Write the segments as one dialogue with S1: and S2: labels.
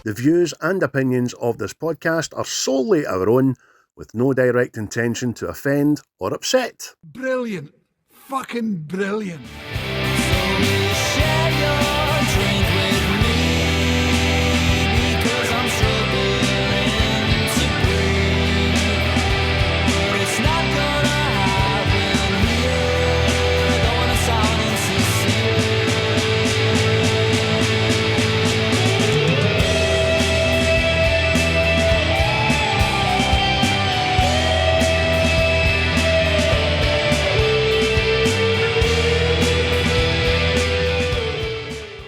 S1: The views and opinions of this podcast are solely our own, with no direct intention to offend or upset.
S2: Brilliant. Fucking brilliant.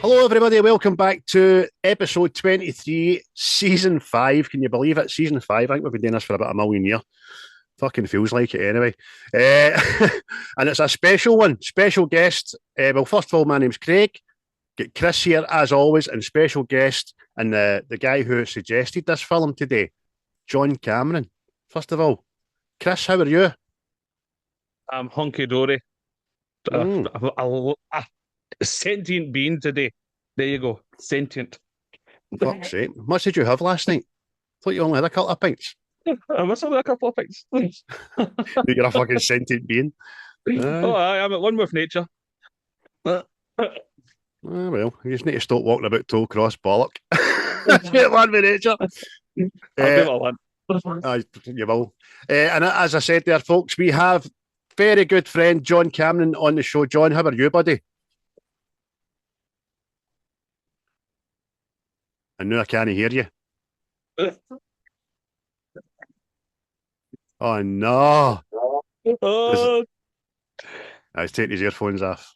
S1: Hello everybody, welcome back to episode 23, season 5. Can you believe it? Season 5. I think we've been doing this for about a million years. Fucking feels like it anyway. And it's a special one. Special guest. Well, first of all, my name's Craig. Get Chris here as always, and special guest and the guy who suggested this film today, John Cameron. First of all, Chris, how are you?
S3: I'm hunky-dory. A sentient being today. There you go. Sentient.
S1: Fuck's sake. How much did you have last night? Thought you only had a couple of pints.
S3: I must have a couple of things.
S1: You're a fucking sentient being.
S3: I'm at one with nature.
S1: Well, you just need to stop walking about toe cross bollock. Get one with nature.
S3: I'll do what I want.
S1: You will. And as I said there, folks, we have very good friend John Cameron on the show. John, how are you, buddy? I know I can't hear you. Oh, no. He's taking his earphones off.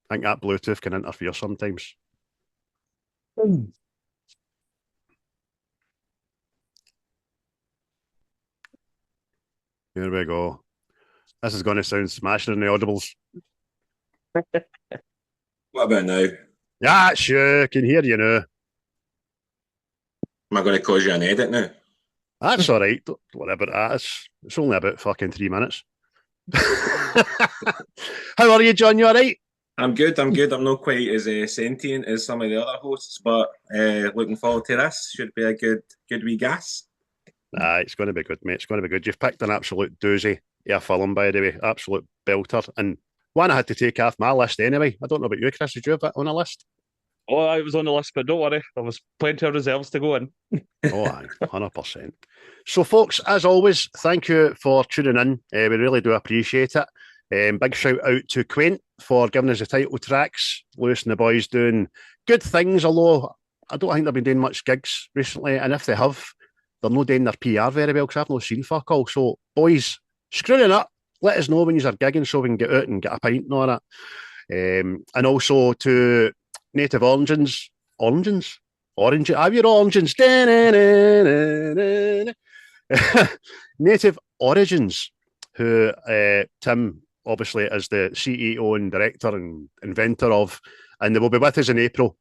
S1: I think that Bluetooth can interfere sometimes. Here we go. This is going to sound smashing in the audibles.
S4: What about now?
S1: Yeah, sure. Can hear you now.
S4: Am I going to cause you an edit now?
S1: That's all right. Whatever that is. It's only about fucking 3 minutes. How are you, John? You all right?
S4: I'm good. I'm not quite as sentient as some of the other hosts, but looking forward to this. Should be a good wee gas.
S1: It's going to be good, mate. It's going to be good. You've picked an absolute doozy of a film, by the way. Absolute belter. And one I had to take off my list anyway. I don't know about you, Chris. Did you have that on a list?
S3: Oh, I was on the list, but don't worry. There was plenty of reserves to go in.
S1: Oh, 100%. So, folks, as always, thank you for tuning in. We really do appreciate it. Big shout out to Quint for giving us the title tracks. Lewis and the boys doing good things, although I don't think they've been doing much gigs recently. And if they have, they're not doing their PR very well because I've not seen fuck all. So, boys, screwing it up. Let us know when you're gigging so we can get out and get a pint and all that. And also to Native Oranges. Oranges? Orange. Have your oranges. Native Origins, who Tim obviously is the CEO and director and inventor of, and they will be with us in April.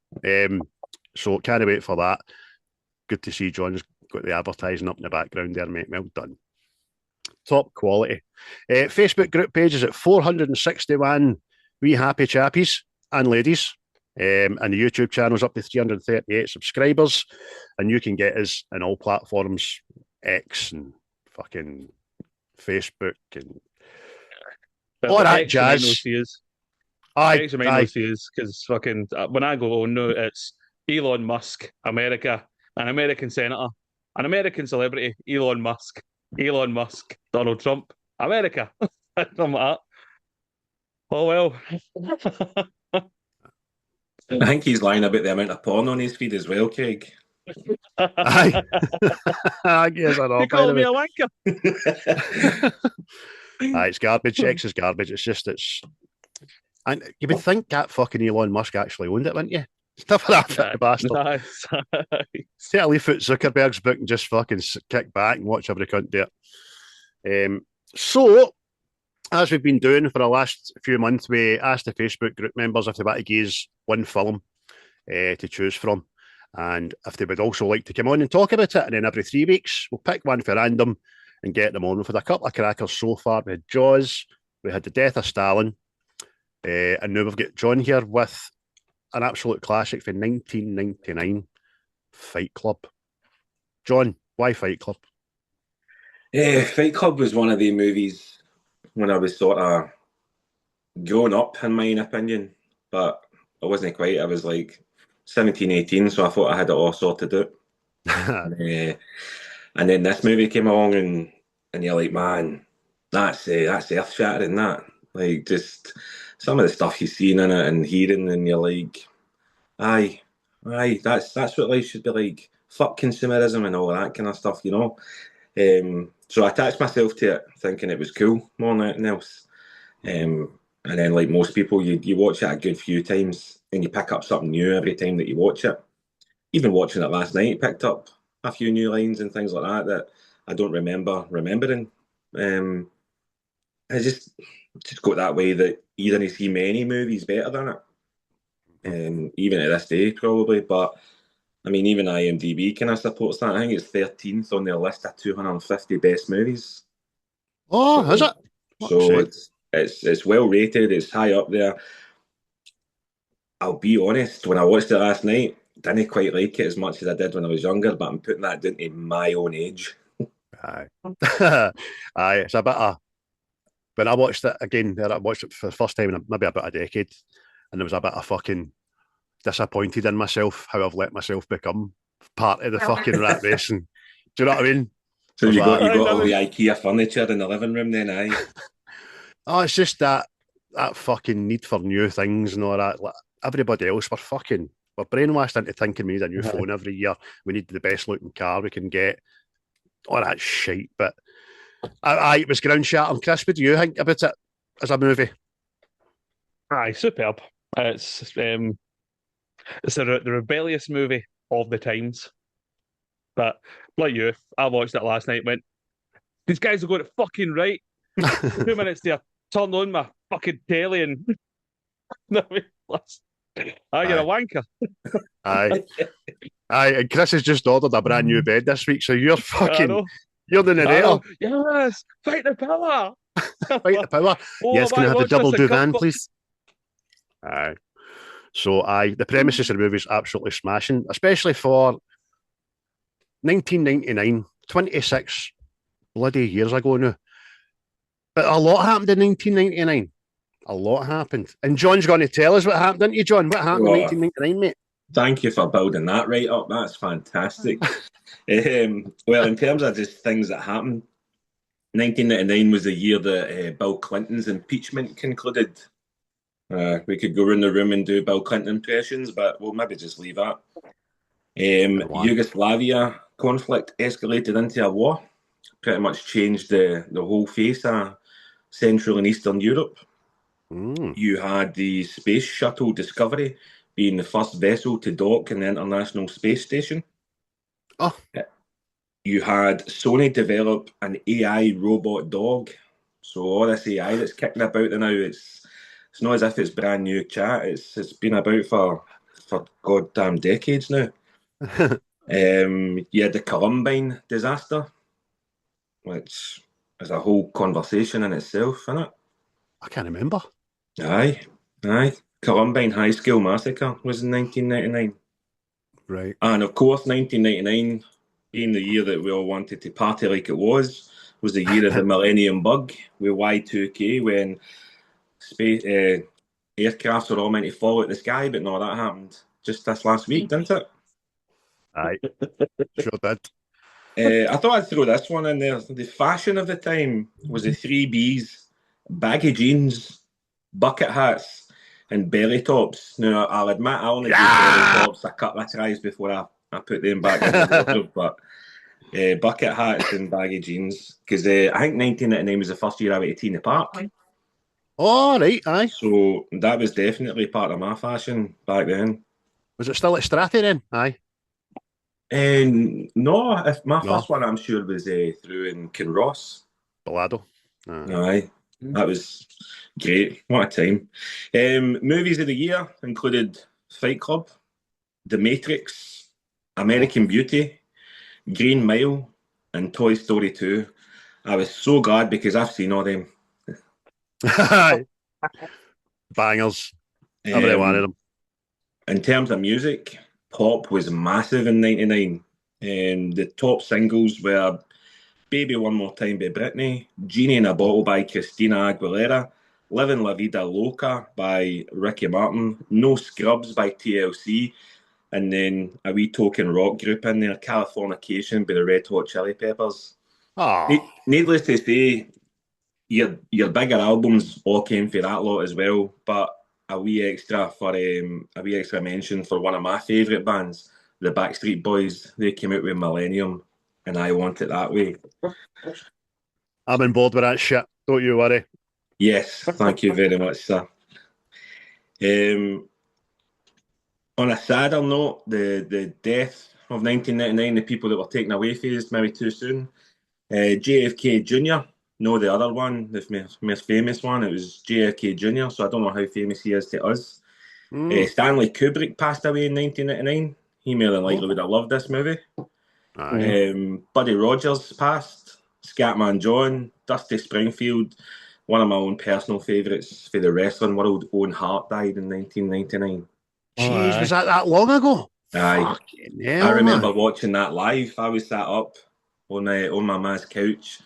S1: So can't wait for that. Good to see John's got the advertising up in the background there, mate. Well done. Top quality. Facebook group page is at 461 wee happy chappies and ladies. And the YouTube channel's up to 338 subscribers. And you can get us on all platforms, X and fucking Facebook and all that jazz.
S3: Aye, because fucking when I go, no, it's Elon Musk, America, an American senator, an American celebrity, Elon Musk, Donald Trump, America. Something like that. Oh well.
S4: I think he's lying about the amount of porn on his feed as well, Craig.
S1: Aye. I guess I know.
S3: You call me a wanker?
S1: It's garbage. X is garbage. It's. And you would think that fucking Elon Musk actually owned it, wouldn't you? Stuff like that, bastard.
S3: Nice.
S1: Take a leaf out Zuckerberg's book and just fucking kick back and watch every cunt do it. So, as we've been doing for the last few months, we asked the Facebook group members if they want to give us one film to choose from, and if they would also like to come on and talk about it. And then every 3 weeks, we'll pick one for random and get them on. We've had a couple of crackers so far. We had Jaws, we had The Death of Stalin, and now we've got John here with an absolute classic from 1999, Fight Club. John, why Fight Club?
S4: Fight Club was one of the movies when I was sort of growing up, in my opinion, but I wasn't quite. I was like 17, 18, so I thought I had it all sorted out. And then this movie came along, and you're like, man, that's earth shattering. That, like, just some of the stuff you've seen in it and hearing, and you're like, aye, that's what life should be like. Fuck consumerism and all that kind of stuff, you know. So I attached myself to it, thinking it was cool more than anything else. And then, like most people, you watch it a good few times, and you pick up something new every time that you watch it. Even watching it last night, picked up a few new lines and things like that I don't remember remembering. I just got that way that you didn't see many movies better than it. Even at this day, probably. But I mean, even IMDb kind of supports that. I think it's 13th on their list of 250 best movies.
S1: Oh, so, is it?
S4: So it's well rated. It's high up there. I'll be honest. When I watched it last night, didn't quite like it as much as I did when I was younger. But I'm putting that down to my own age.
S1: Aye, aye. It's a bit of. When I watched it again, I watched it for the first time in maybe about a decade, and there was a bit of fucking disappointed in myself how I've let myself become part of the fucking rat racing. Do you know what I mean?
S4: So you got all the IKEA furniture in the living room then, aye?
S1: Oh, it's just that fucking need for new things and all that. Like, everybody else, we're brainwashed into thinking we need a new phone every year. We need the best looking car we can get. All that shit. But it was ground shattering. Chris, what do you think about it as a movie?
S3: Aye, superb. It's the rebellious movie of the times. But like you, I watched it last night and went, these guys are going to fucking right. 2 minutes there, turned on my fucking telly and you're a wanker.
S1: Aye. And Chris has just ordered a brand new bed this week, so you're you're the narrator.
S3: Yes, fight the power.
S1: Fight the power. Yes, can I have the double duvan, please? Aye. So, the premises of the movie is absolutely smashing, especially for 1999, 26 bloody years ago now. But a lot happened in 1999. A lot happened. And John's going to tell us what happened, didn't you, John? What happened in 1999, mate?
S4: Thank you for building that right up. That's fantastic. Well, in terms of just things that happened, 1999 was the year that Bill Clinton's impeachment concluded. We could go around the room and do Bill Clinton impressions, but we'll maybe just leave that. Yugoslavia conflict escalated into a war. Pretty much changed the whole face of Central and Eastern Europe. You had the space shuttle Discovery being the first vessel to dock in the International Space Station.
S1: Oh.
S4: You had Sony develop an AI robot dog. So all this AI that's kicking about now, it's not as if it's brand new chat. It's been about for goddamn decades now. You had the Columbine disaster, which is a whole conversation in itself, isn't it?
S1: I can't remember.
S4: Aye. Columbine High School Massacre was in 1999.
S1: Right.
S4: And of course, 1999, being the year that we all wanted to party like it was the year of the Millennium Bug with Y2K, when space aircrafts were all meant to fall out the sky, but no, that happened just this last week, didn't it?
S1: Aye, sure did.
S4: I thought I'd throw this one in there. The fashion of the time was the 3Bs, baggy jeans, bucket hats, and belly tops. Now, I'll admit I only do belly tops a couple of tries before I put them back in the wardrobe, but bucket hats and baggy jeans, because I think 1999 was the first year I went to Tina Park.
S1: Oh, right, aye.
S4: So that was definitely part of my fashion back then.
S1: Was it still at Strathy then? Aye.
S4: No, my first one I'm sure was through in Kinross.
S1: Balado.
S4: Aye. That was great. What a time. Movies of the year included Fight Club, The Matrix, American Beauty, Green Mile, and Toy Story 2. I was so glad because I've seen all them.
S1: Bangers. Every one of them.
S4: In terms of music, pop was massive in '99. The top singles were Baby One More Time by Britney, Genie in a Bottle by Christina Aguilera, Living La Vida Loca by Ricky Martin, No Scrubs by TLC, and then a wee token rock group in there, Californication by the Red Hot Chili Peppers.
S1: Oh,
S4: Needless to say, your bigger albums all came for that lot as well, but a wee extra mention for one of my favourite bands, the Backstreet Boys. They came out with Millennium, and I Want It That Way.
S1: I'm on board with that shit. Don't you worry.
S4: Yes, thank you very much, sir. On a sadder note, the death of 1999, the people that were taken away from us maybe too soon. JFK Jr., no, the other one, the most famous one, it was JFK Jr., so I don't know how famous he is to us. Stanley Kubrick passed away in 1999. He more than likely would have loved this movie. Buddy Rogers passed. Scatman John, Dusty Springfield, one of my own personal favourites for the wrestling world, Owen Hart, died in 1999.
S1: Jeez, was that long ago?
S4: Aye.
S1: Hell,
S4: I remember watching that live. I was sat up on my ma's couch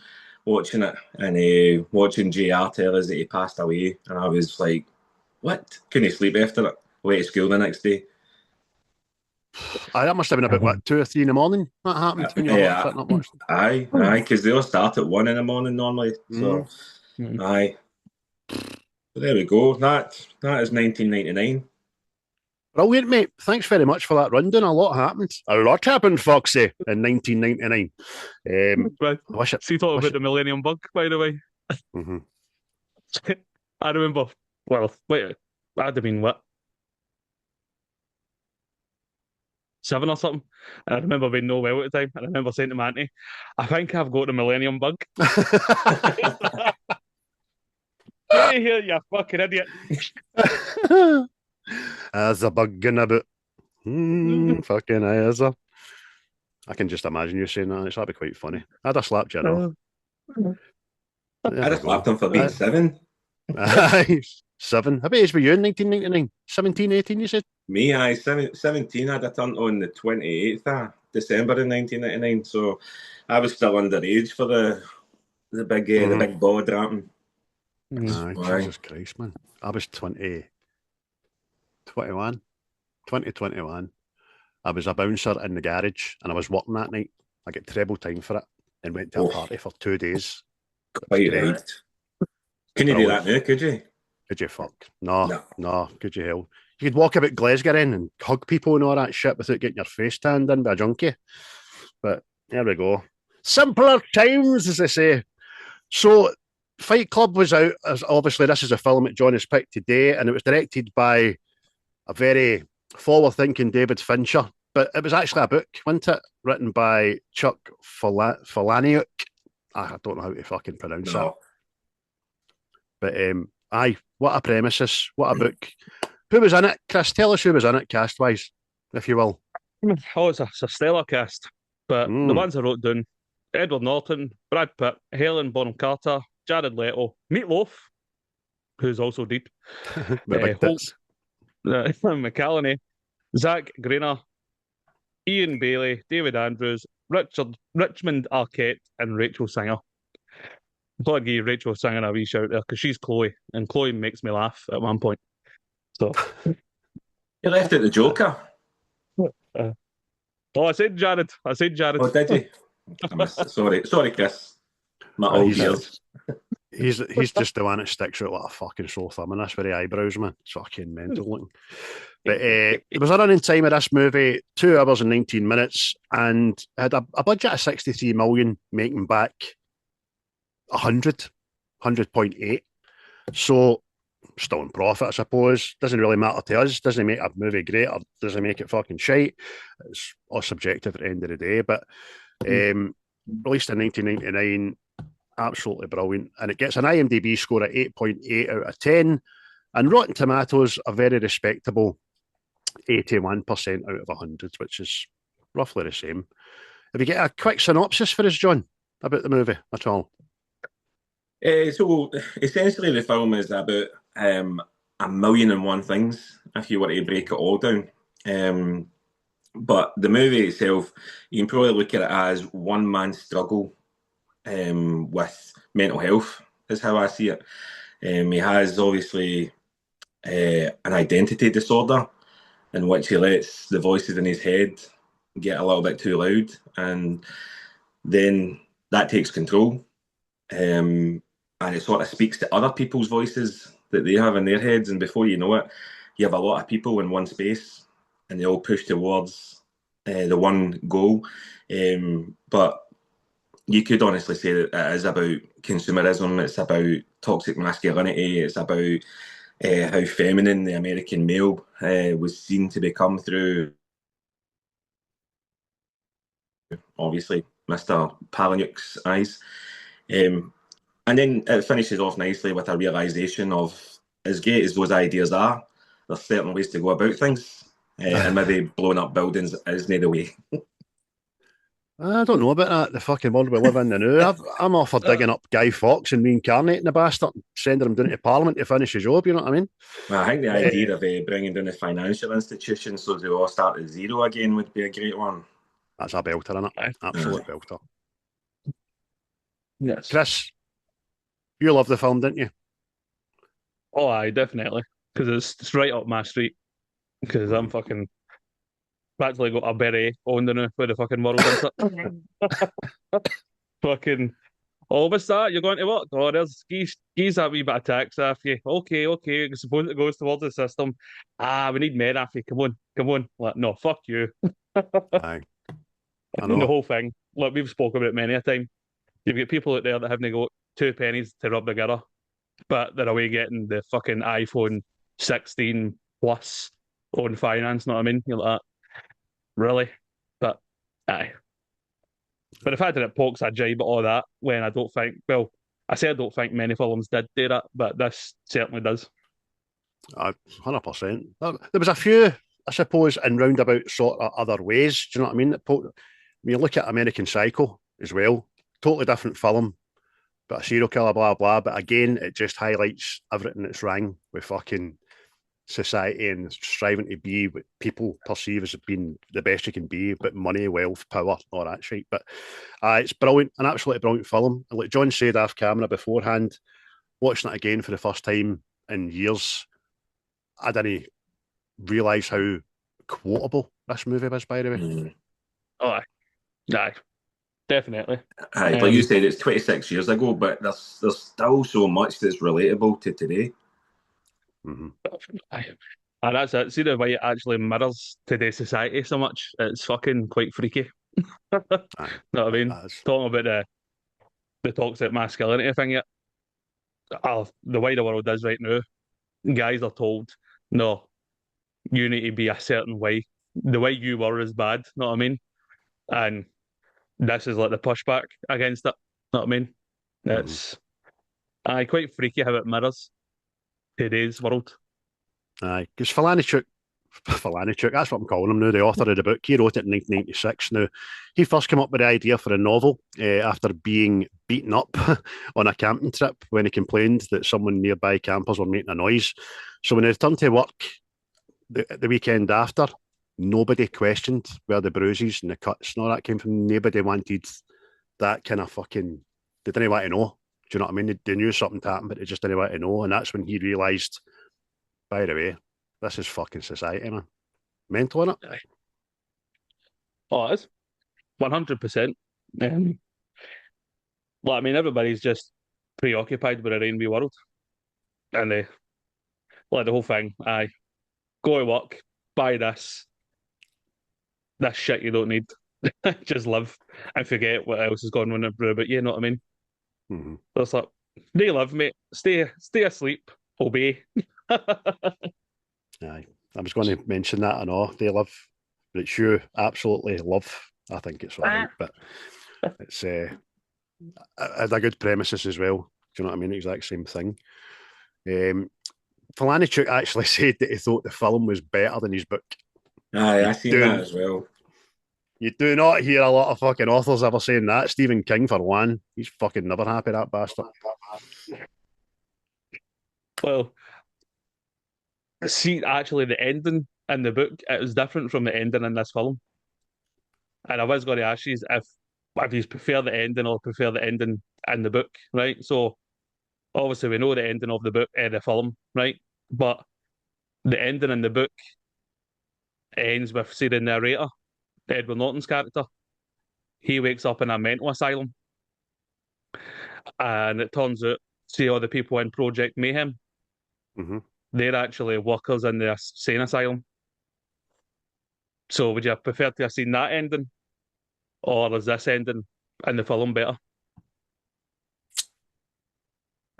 S4: watching it and watching JR tell us that he passed away. And I was like, what? Couldn't sleep after it. Went to school the next day.
S1: That must have been about, what, 2 or 3 in the morning that happened when you were sitting up watching?
S4: Aye, because they all start at 1 in the morning normally. So, aye. But there we go. That is 1999.
S1: Brilliant, mate. Thanks very much for that rundown. A lot happened. A lot happened, Foxy, in 1999.
S3: See, talk about the Millennium Bug, by the way. I remember, I'd have been, 7 or something. And I remember being no well at the time. And I remember saying to my auntie, I think I've got the Millennium Bug. Get here, you fucking idiot.
S1: As a bug in a boot. Fucking is a. I can just imagine you saying that. That'd be quite funny. I'd have slapped you off.
S4: I'd have slapped him for being 7.
S1: 7. How about age were you in 1999? 17, 18, you said?
S4: Me, 17. I'd have turned on the 28th of December in 1999. So I was still underage for the big ball dropping.
S1: Jesus Christ, man. I was 2021. I was a bouncer in the garage and I was working that night. I get treble time for it and went to a party for 2 days.
S4: Quite right. Can you do that now, could you?
S1: Could you fuck? No, could you hell? You could walk about Glasgow and hug people and all that shit without getting your face tanned in by a junkie. But there we go. Simpler times, as they say. So Fight Club was out, as obviously this is a film that John has picked today, and it was directed by a very forward-thinking David Fincher, but it was actually a book, wasn't it? Written by Chuck Palahniuk. I don't know how to fucking pronounce that. But what a premises, what a book. Who was in it? Chris, tell us who was in it cast-wise, if you will.
S3: Oh, it's a stellar cast, but the ones I wrote down, Edward Norton, Brad Pitt, Helena Bonham-Carter, Jared Leto, Meatloaf, who's also deep, Holt, McCallaney, Zach Grenier, Ian Bailey, David Andrews, Richmond Arquette, and Rachel Singer. I thought I'd give Rachel Singer a wee shout there because she's Chloe, and Chloe makes me laugh at one point. So
S4: you left out the Joker.
S3: I said Jared. Oh,
S4: did you? Sorry, Chris. My old ears.
S1: He's just the one that sticks out like a fucking sore thumb, and that's for the eyebrows, man. It's fucking mental looking. But it was a running time of this movie, 2 hours and 19 minutes, and had a budget of 63 million, making back 100.8. So still in profit, I suppose. Doesn't really matter to us. Doesn't make a movie great or doesn't make it fucking shite. It's all subjective at the end of the day. But released in 1999, absolutely brilliant. And it gets an ImDb score of 8.8 out of 10. And Rotten Tomatoes, a very respectable 81% out of 100, which is roughly the same. Have you get a quick synopsis for us, John, about the movie at all?
S4: So essentially the film is about 1,000,001 things, if you were to break it all down. But the movie itself, you can probably look at it as one man's struggle with mental health, is how I see it. He has obviously an identity disorder in which he lets the voices in his head get a little bit too loud, and then that takes control. And it sort of speaks to other people's voices that they have in their heads, and before you know it, you have a lot of people in one space, and they all push towards the one goal. But you could honestly say that it is about consumerism. It's about toxic masculinity. It's about how feminine the American male was seen to become through, obviously, Mr. Palahniuk's eyes. And then it finishes off nicely with a realisation of, as great as those ideas are, there's certain ways to go about things, and maybe blowing up buildings isn't the way.
S1: I don't know about that. The fucking world we live in now. I'm all for digging up Guy Fawkes and reincarnating the bastard, and sending him down to Parliament to finish his job. You know what I mean?
S4: Well, I think the idea of bringing down the financial institutions so they all start at zero again would be a great one.
S1: That's a belter, isn't it? Absolute belter.
S3: Yes.
S1: Chris, you loved the film, didn't you?
S3: Oh, aye, definitely. Because it's right up my street. Because I'm fucking actually got a beret on the now for the fucking world. Fucking, oh, what's that? You're going to work? Oh, there's skis a wee bit of tax after you. Okay. I suppose it goes towards the system. We need men after you. Come on. Like, no, fuck you.
S1: Aye. I know.
S3: The whole thing. Look, we've spoken about it many a time. You've got people out there that haven't got 2 pennies to rub together, but they're away getting the fucking iPhone 16 Plus on finance, know what I mean? You're like, really? But, aye. But the fact that it pokes a jibe at all that, when I don't think, well, I say I don't think many films did do that, but this certainly does.
S1: 100%. There was a few, I suppose, in roundabout sort of other ways. Do you know what I mean? When you look at American Psycho as well, totally different film, but a serial killer, blah, blah. But again, it just highlights everything that's wrong with fucking society and striving to be what people perceive as being the best you can be, but money, wealth, power, all that shit. But it's brilliant, an absolutely brilliant film. And like John said off camera beforehand, watching it again for the first time in years, I didn't realise how quotable this movie was, by the way.
S3: Oh, aye. Definitely.
S4: Aye, like you said, it's 26 years ago, but there's still so much that's relatable to today.
S3: Mm-hmm. And that's it. See the way it actually mirrors today's society so much. It's fucking quite freaky. Know what I mean? Talking about the toxic masculinity thing yet. The way the world is right now, guys are told, no, you need to be a certain way. The way you were is bad, know what I mean? And this is like the pushback against it, know what I mean? It's quite freaky how it mirrors today's world.
S1: Aye, because Palahniuk, that's what I'm calling him now, the author of the book, he wrote it in 1996. Now, he first came up with the idea for a novel after being beaten up on a camping trip when he complained that someone nearby campers were making a noise. So when he returned to work the weekend after, nobody questioned where the bruises and the cuts and all that came from. Nobody wanted that kind of fucking, they didn't want to know. Do you know what I mean? They knew something happened, but they just didn't want to know. And that's when he realised, by the way, this is fucking society, man. Mental, innit?
S3: Oh, it is. 100%. Well, I mean, everybody's just preoccupied with their own wee world. And the whole thing, go to work, buy this shit you don't need. Just live and forget what else is going on about you, know what I mean?
S1: Mm-hmm.
S3: So it's like, they live, mate. Stay asleep, obey.
S1: Aye. I was going to mention that and all. They live, but it's you absolutely love. I think it's all right, but it's had a good premises as well. Do you know what I mean? Exact same thing. Palahniuk actually said that he thought the film was better than his book.
S4: Aye, I seen that as well.
S1: You do not hear a lot of fucking authors ever saying that. Stephen King, for one, he's fucking never happy, that bastard.
S3: Well, see, actually, the ending in the book, it was different from the ending in this film. And I was going to ask you if you prefer the ending or prefer the ending in the book, right? So obviously we know the ending of the film, right? But the ending in the book ends with, say, the narrator, Edward Norton's character. He wakes up in a mental asylum, and it turns out, see, all the people in Project Mayhem, they're actually workers in the sane asylum. So would you have preferred to have seen that ending, or is this ending in the film better?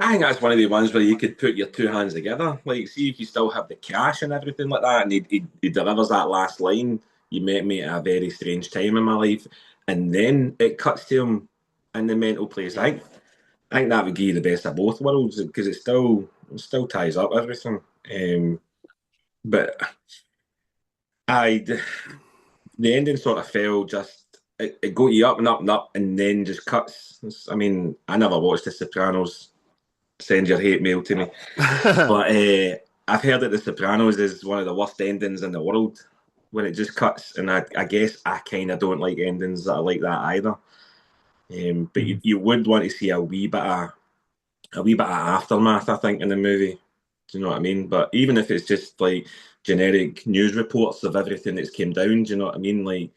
S4: I think that's one of the ones where you could put your two hands together. Like, see if you still have the cash and everything like that, and he delivers that last line. You met me at a very strange time in my life, and then it cuts to him in the mental place. I think that would give you the best of both worlds because it still ties up everything. But the ending sort of fell just it got you up and up and up, and then just cuts. I mean, I never watched The Sopranos. Send your hate mail to me. But I've heard that The Sopranos is one of the worst endings in the world when it just cuts, and I guess I kind of don't like endings that are like that either. But you would want to see a wee bit of aftermath, I think, in the movie. Do you know what I mean? But even if it's just like generic news reports of everything that's came down, do you know what I mean? Like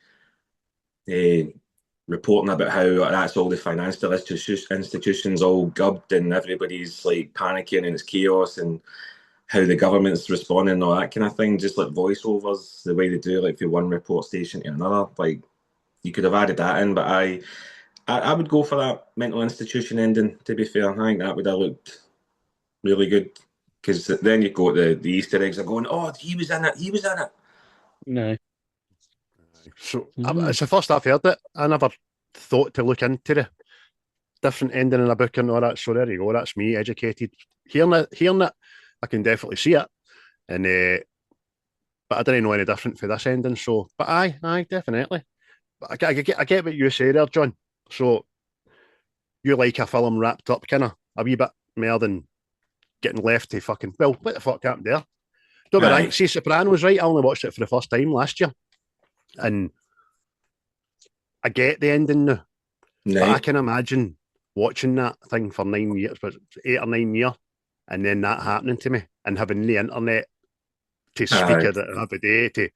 S4: reporting about how that's all the financial institutions all gubbed and everybody's like panicking and it's chaos and how the government's responding and all that kind of thing. Just like voiceovers, the way they do, like from one report station to another. Like you could have added that in, but I would go for that mental institution ending. To be fair, I think that would have looked really good because then you go to the Easter eggs are going, oh, he was in it. He was in it.
S3: No.
S1: So it's the first I've heard it. I never thought to look into the different ending in a book and all that. So there you go. That's me, educated. Hearing it, I can definitely see it. And but I didn't know any different for this ending. So, but aye, definitely. But I get what you say there, John. So you like a film wrapped up, kind of a wee bit more than getting left to fucking. Well, what the fuck happened there? Don't be right. See, Sopranos, right? I only watched it for the first time last year. And I get the ending now. But I can imagine watching that thing for 9 years, but 8 or 9 years, and then that happening to me and having the internet to speak at it every day to,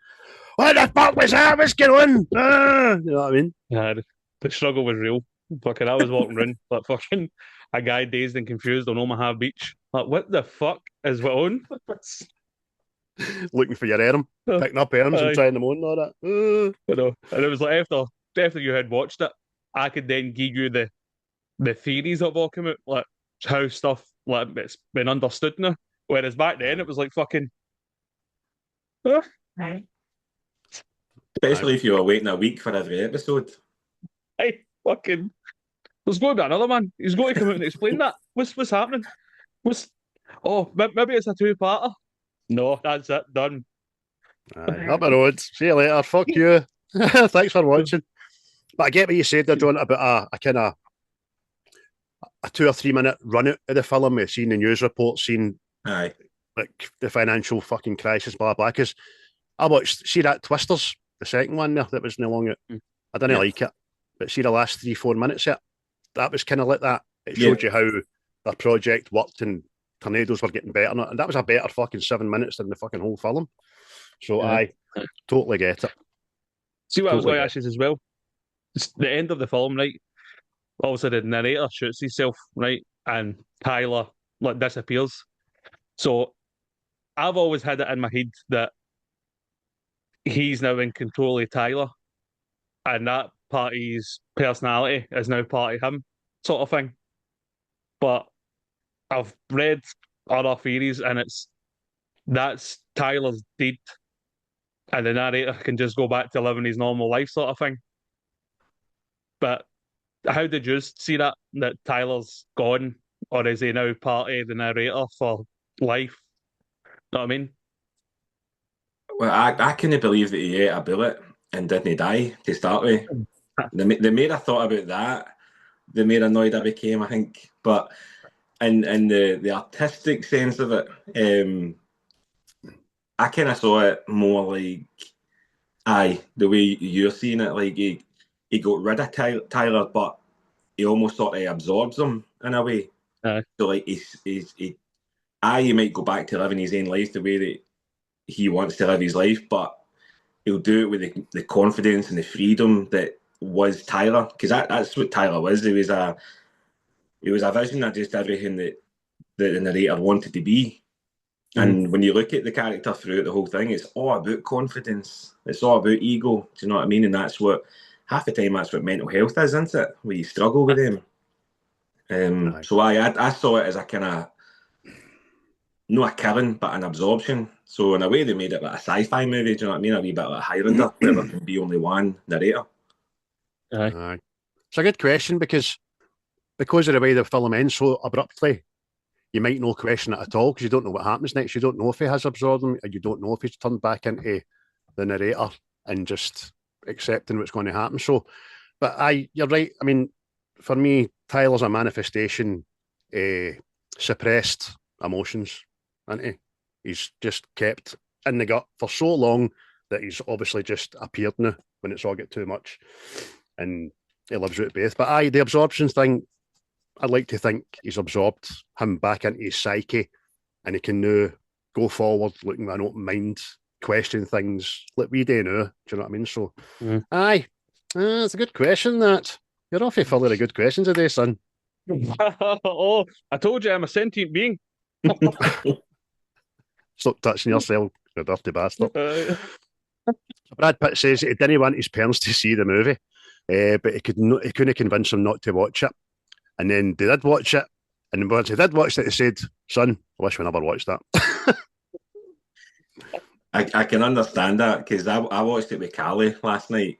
S1: what the fuck was that? What's going on? You know what I mean?
S3: Yeah, the struggle was real. Fucking, I was walking around like fucking a guy dazed and confused on Omaha Beach. Like, what the fuck is going on?
S1: Looking for your arm, picking up arms and trying them on and all that.
S3: You know, and it was like after you had watched it, I could then give you the theories that all come out, like how stuff like it's been understood now. Whereas back then it was like fucking.
S4: Especially if you were waiting a week for every episode.
S3: Hey, fucking. There's going to be another man. He's going to come out and explain that. What's happening? Maybe it's a two-parter. No, that's it. Done.
S1: Up the road. See you later. Fuck you. Thanks for watching. But I get what you said there, John, about a kind of a 2 or 3 minute run out of the film, seeing the news reports, seeing like the financial fucking crisis, blah blah. Because I watched, see that Twisters, the second one there that was no longer. I didn't like it, but see the last 3-4 minutes of it, that was kind of like that. It showed you how their project worked and tornadoes were getting better, and that was a better fucking 7 minutes than the fucking whole film. So I totally get it.
S3: See what I was going to ask you as well? It's the end of the film, right? Obviously, the narrator shoots himself, right? And Tyler like disappears. So I've always had it in my head that he's now in control of Tyler, and that part of his personality is now part of him, sort of thing. But I've read other theories, and that's Tyler's dead, and the narrator can just go back to living his normal life, sort of thing. But how did you see that Tyler's gone, or is he now part of the narrator for life? Know what I mean?
S4: Well, I couldn't believe that he ate a bullet and didn't die to start with. The more I thought about that, the more annoyed I became, I think. But in the artistic sense of it, I kind of saw it more like Aye, the way you're seeing it, like he got rid of Tyler, but he almost sort of absorbs him in a way.
S3: Aye.
S4: So like he might go back to living his own life the way that he wants to live his life, but he'll do it with the confidence and the freedom that was Tyler, because that's what Tyler was. He was a vision of just everything that the narrator wanted to be. And when you look at the character throughout the whole thing, it's all about confidence. It's all about ego. Do you know what I mean? And that's what, half the time, that's what mental health is, isn't it? Where you struggle with them. So I saw it as a kind of, not a killing, but an absorption. So in a way, they made it like a sci-fi movie. Do you know what I mean? A wee bit like Highlander, where there can be only one narrator.
S1: Aye. It's a good question because of the way the film ends so abruptly, you might not question it at all because you don't know what happens next. You don't know if he has absorbed them, and you don't know if he's turned back into the narrator and just accepting what's going to happen. So, but you're right. I mean, for me, Tyler's a manifestation, suppressed emotions, isn't he? He's just kept in the gut for so long that he's obviously just appeared now when it's all get too much, and he lives with both. But the absorption thing, I'd like to think he's absorbed him back into his psyche, and he can now go forward looking with an open mind, question things like we do now. Do you know what I mean? So, it's a good question. That you're awfully full of good questions today, son.
S3: Oh, I told you I'm a sentient being.
S1: Stop touching yourself, you dirty bastard. Brad Pitt says he didn't want his parents to see the movie, but he couldn't convince them not to watch it. And then they did watch it, and once they did watch it, they said, "Son, I wish we never watched that."
S4: I can understand that because I watched it with Callie last night,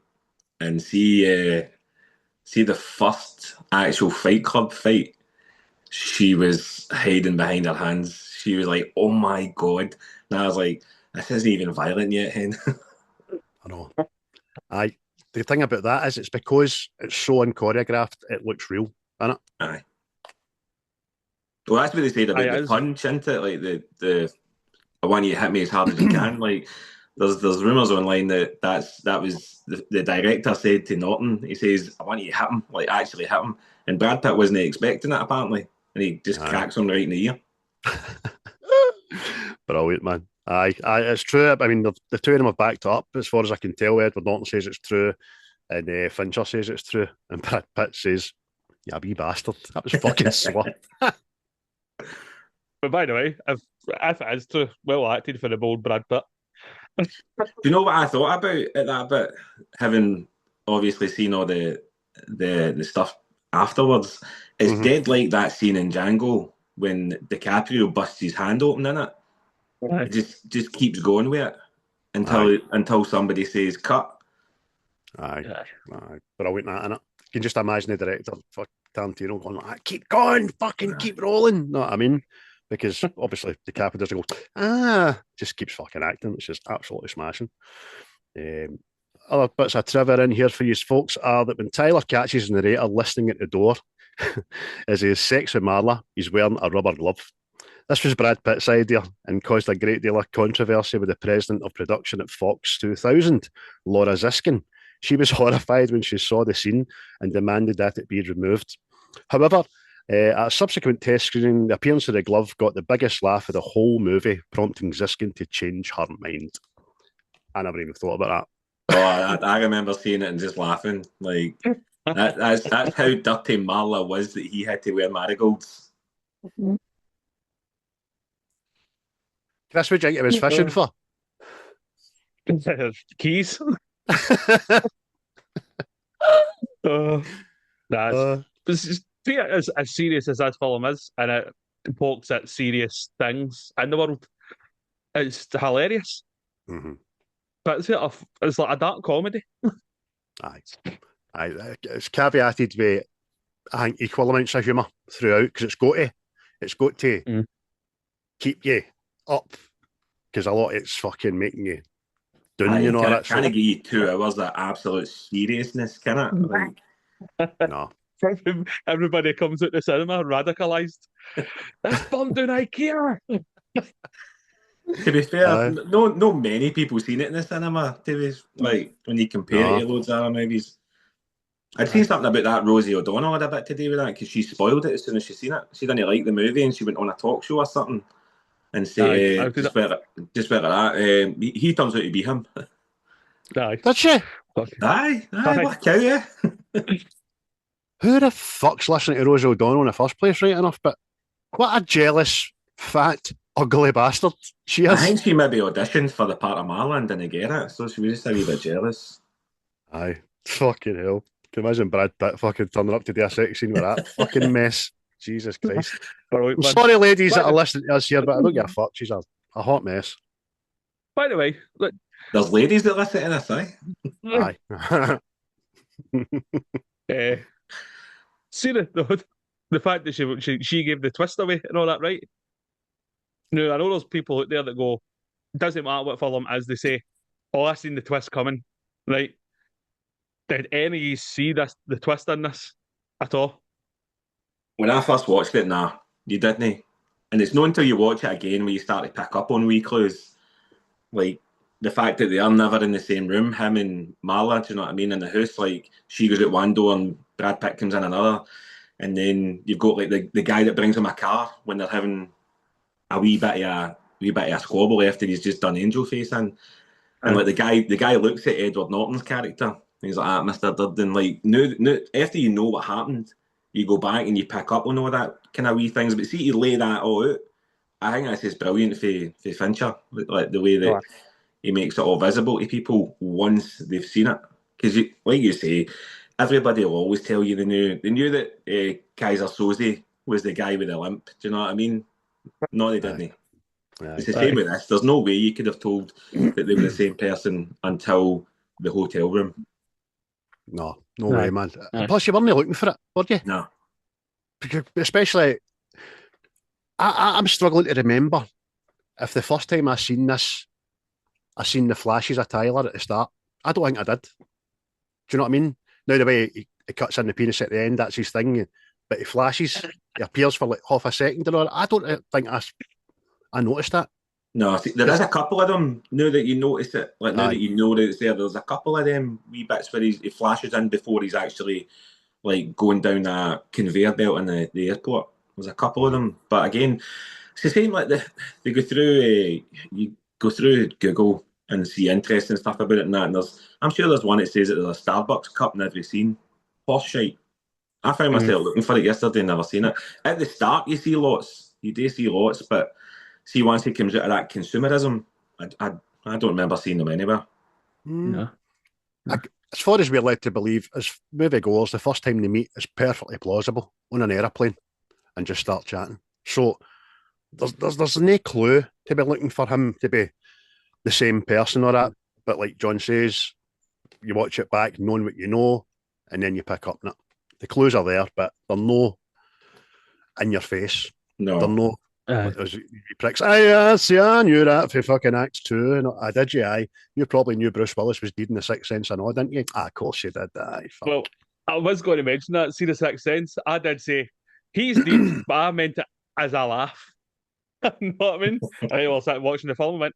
S4: and see the first actual Fight Club fight. She was hiding behind her hands. She was like, "Oh my god!" And I was like, "This isn't even violent yet, hen."
S1: I know. The thing about that is, it's because it's so unchoreographed, it looks real, isn't it?
S4: Aye. Well, that's what they said about the punch, isn't it? Like the I want you to hit me as hard as you can. Like there's rumours online that was the director said to Norton. He says, "I want you to hit him, like actually hit him." And Brad Pitt wasn't expecting it apparently, and he just cracks him right in the ear.
S1: Brilliant, man. It's true. I mean, the two of them have backed up as far as I can tell. Edward Norton says it's true, and Fincher says it's true, and Brad Pitt says, "Yeah, wee bastard, that was fucking swat."
S3: But by the way, if it is true, well acted for the bold Brad Pitt.
S4: Do you know what I thought about at that bit? Having obviously seen all the stuff afterwards, it's dead like that scene in Django when DiCaprio busts his hand open in it. It just keeps going with it until somebody says cut.
S1: But I wouldn't in it. You can just imagine the director for Tarantino going like, "Keep going, fucking keep rolling." Know what I mean? Because obviously DiCaprio doesn't go, just keeps fucking acting, which is absolutely smashing. Other bits of trivia in here for you folks are that when Tyler catches the narrator listening at the door as he has sex with Marla, he's wearing a rubber glove. This was Brad Pitt's idea and caused a great deal of controversy with the president of production at Fox 2000, Laura Ziskin. She was horrified when she saw the scene and demanded that it be removed. However, at a subsequent test screening, the appearance of the glove got the biggest laugh of the whole movie, prompting Ziskin to change her mind. I never even thought about
S4: that. I remember seeing it and just laughing. Like that's how dirty Marla was that he had to wear marigolds.
S1: Chris, what do you think he was fishing for?
S3: Keys. As serious as that film is, and it pokes at serious things in the world, it's hilarious. But it's like a dark comedy.
S1: It's caveated with, I think, equal amounts of humour throughout because it's got to keep you up because a lot it's fucking making you down. You know that.
S4: Can I give you 2 hours of absolute seriousness? Can it?
S1: No.
S3: Everybody comes out the cinema radicalised. That's bombed down IKEA.
S4: To be fair, no many people seen it in the cinema. To be like when you compare it to loads of other movies. I'd seen something about that Rosie O'Donnell had a bit to do with that because she spoiled it as soon as she seen it. She didn't like the movie and she went on a talk show or something and said, just better that. He turns out to be him.
S3: Aye.
S1: Did she?
S4: Aye, work out, yeah.
S1: Who the fuck's listening to Rosie O'Donnell in the first place, right enough? But what a jealous, fat, ugly bastard she is.
S4: I think she maybe auditioned for the part of Marla and didn't get it, so she was just a wee bit jealous.
S1: Aye, fucking hell. Can you imagine Brad Pitt fucking turning up to do a sex scene with that fucking mess? Jesus Christ. I'm sorry, ladies, that are listening to us here, but I don't give a fuck. She's a hot mess.
S3: By the way, look,
S4: there's ladies that listen to this, aye?
S1: Aye.
S3: See the fact that she gave the twist away and all that, right? No, I know there's people out there that go, doesn't matter what film as they say, oh, I seen the twist coming, right? Did any of you see the twist in this at all?
S4: When I first watched it, nah, you didn't. And it's not until you watch it again where you start to pick up on wee clues. Like the fact that they are never in the same room, him and Marla, do you know what I mean, in the house, like she goes out one door and Brad Pitt comes in another. And then you've got like the guy that brings him a car when they're having a wee bit of a squabble after he's just done Angel Face in. And like the guy looks at Edward Norton's character. He's like, Mr. Durden, like, no, after you know what happened, you go back and you pick up on all that kind of wee things. But see, you lay that all out. I think that's just brilliant for Fincher, like the way that he makes it all visible to people once they've seen it. Because, like you say, everybody will always tell you they knew that Kaiser Soze was the guy with the limp. Do you know what I mean? No, they didn't. It's the same with this. There's no way you could have told that they were the same person until the hotel room.
S1: No way, man. Plus, you weren't looking for it, were you?
S4: No.
S1: Because especially, I'm struggling to remember if the first time I seen this, I seen the flashes of Tyler at the start. I don't think I did. Do you know what I mean? Now, the way he cuts in the penis at the end, that's his thing. But he flashes, he appears for like half a second and all. I don't think I noticed that.
S4: No, see, there is a couple of them. Now that you notice it, like now that you know that it's there's a couple of them wee bits where he flashes in before he's actually like going down a conveyor belt in the airport. There's a couple of them, but again, it's the same. Like they go through, you go through Google and see interesting stuff about it and that. And I'm sure there's one that says that there's a Starbucks cup in every scene. Horse shite. I found myself looking for it yesterday and never seen it. At the start, you see lots. You do see lots, but see, once he comes out of that consumerism, I don't remember seeing them anywhere.
S3: No.
S1: As far as we're led to believe, as movie goers, the first time they meet is perfectly plausible on an aeroplane and just start chatting. So there's no clue to be looking for him to be the same person or that. But like John says, you watch it back, knowing what you know, and then you pick up on it. The clues are there, but they're no in your face.
S4: No.
S1: They're no. You pricks. I knew that for fucking Acts 2. And I did, you? You probably knew Bruce Willis was dead in The Sixth Sense and all, didn't you? Of course you did.
S3: Well, I was going to mention that. See The Sixth Sense? I did say, he's dead, but I meant it as a laugh. You know what I mean? I was watching the film and went,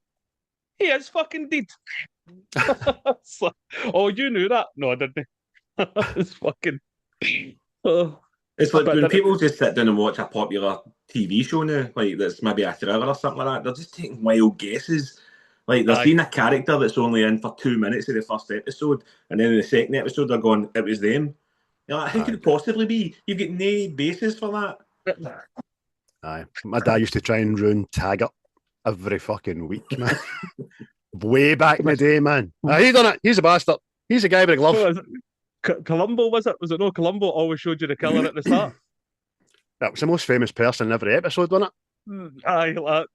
S3: he is fucking dead. Like, oh, you knew that? No, I didn't. It's fucking... Oh.
S4: It's like when people just sit down and watch a popular TV show now, like that's maybe a thriller or something like that, they're just taking wild guesses. Like they're seeing a character that's only in for 2 minutes of the first episode, and then in the second episode they're going, it was them. You're like, how could it possibly be? You've got no basis for that.
S1: Aye. My dad used to try and ruin Taggart every fucking week, man. Way back in the day, man. He done it. He's a bastard. He's a guy with a glove.
S3: Columbo, was it? Was it no? Columbo always showed you the killer at the start.
S1: That was the most famous person in every episode, wasn't it?
S3: Aye, like,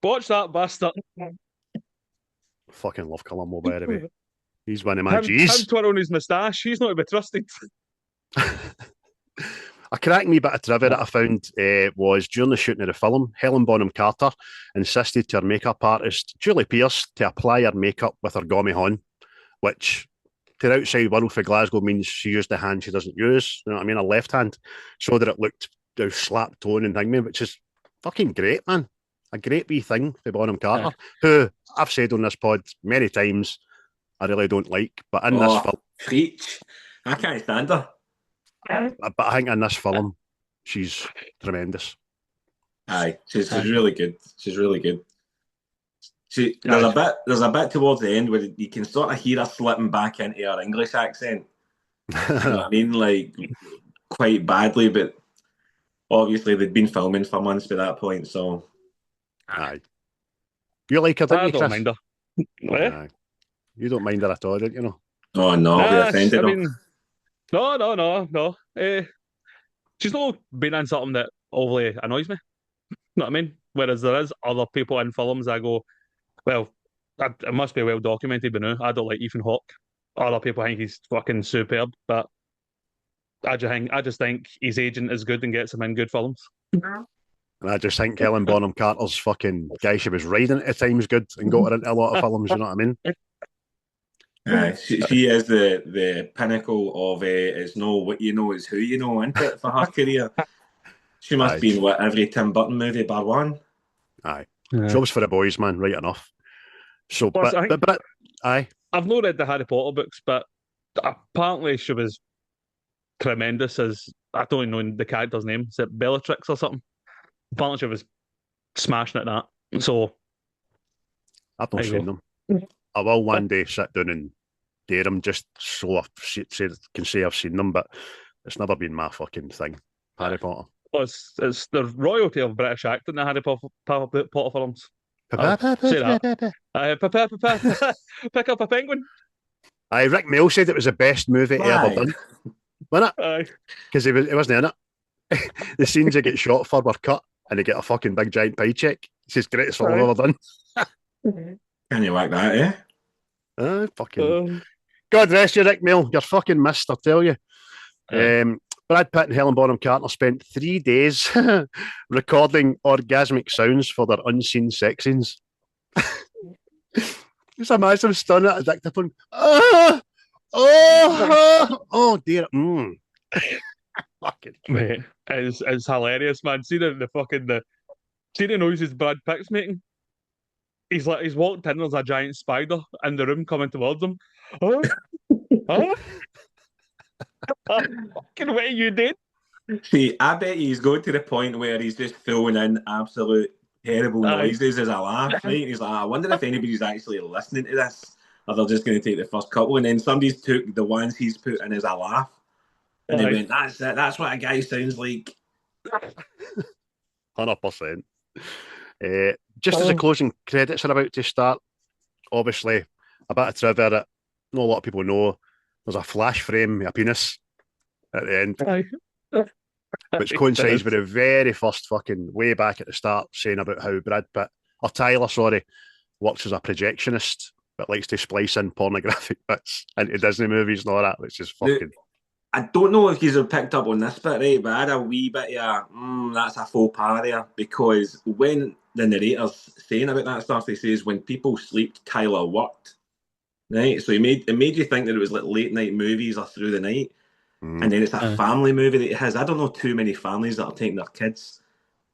S3: watch that bastard.
S1: Fucking love Columbo, by the way. He's one of my G's.
S3: Him twirling his moustache, he's not to be trusted.
S1: A cracking wee bit of trivia that I found was during the shooting of the film, Helen Bonham-Carter insisted to her makeup artist, Julie Pearce, to apply her makeup with her gommy hon, which to the outside world for Glasgow means she used the hand she doesn't use, you know what I mean, her left hand, so that it looked slap tone and thing, which is fucking great, man. a great wee thing for Bonham-Carter, who I've said on this pod many times I really don't like, but in this film,
S4: preach. I can't stand her.
S1: but I think in this film, she's tremendous.
S4: Aye, she's really good. She's really good. There's a bit towards the end where you can sort of hear her slipping back into her English accent. You know what I mean? Like, quite badly, but obviously they'd been filming for months by that point, so...
S1: Aye. You like her, don't you,
S3: I don't
S1: Chris?
S3: mind her.
S1: Aye. You don't mind her at all, don't you know?
S4: Oh, no, we offended her.
S3: No. She's not been in something that overly annoys me. You know what I mean? Whereas there is other people in films I go, well, it must be well documented by now. I don't like Ethan Hawke. Other people think he's fucking superb, but I just think his agent is good and gets him in good films.
S1: And I just think Helen Bonham Carter's fucking guy she was riding at times good and got her into a lot of films, you know what I mean?
S4: She is the pinnacle of it's no what you know, it's who you know, isn't it, for her career? She must be in every Tim Burton movie bar one.
S1: Aye. Jobs for the boys, man, right enough. So,
S3: plus,
S1: but aye.
S3: I've not read the Harry Potter books, but apparently she was tremendous as, I don't even know the character's name, is it Bellatrix or something? Apparently she was smashing at that. So
S1: I've not seen them. I will one day sit down and dare them just so I can say I've seen them, but it's never been my fucking thing. Harry Potter.
S3: Well, it's the royalty of British acting, the Harry Potter films. Pick up a penguin.
S1: Aye, Rick Mail said it was the best movie he ever done. Wasn't it? Aye. Because he wasn't in it. The scenes he get shot for were cut and he get a fucking big giant paycheck. It's his greatest film I've ever done.
S4: Can you like that,
S1: fucking God rest you, Rick Mail. You're fucking missed, I tell you. Brad Pitt and Helen Bonham-Carter spent 3 days recording orgasmic sounds for their unseen sex scenes. Just imagine them stunning at a dictaphone. Oh dear. Fucking
S3: mate, it's hilarious, man. See the noises Brad Pitt's making. He's walked in. There's a giant spider in the room coming towards him. Fucking what you did?
S4: See, I bet he's going to the point where he's just throwing in absolute terrible noises as a laugh, right? He's like, I wonder if anybody's actually listening to this, or they're just going to take the first couple, and then somebody's took the ones he's put in as a laugh, and they went, "That's it. That's what a guy sounds like."
S1: 100%. Just as the closing credits are about to start, obviously a bit of trivia that not a lot of people know. There's a flash frame of a penis at the end, which coincides with the very first fucking way back at the start saying about how Tyler, works as a projectionist, but likes to splice in pornographic bits into Disney movies and all that, which is fucking...
S4: I don't know if you've picked up on this bit, right, but I had a wee bit of that's a faux pas there, because when the narrator's saying about that stuff, he says when people slept, Tyler worked. Right, so it made you think that it was like late night movies or through the night, and then it's a family movie that it has. I don't know too many families that are taking their kids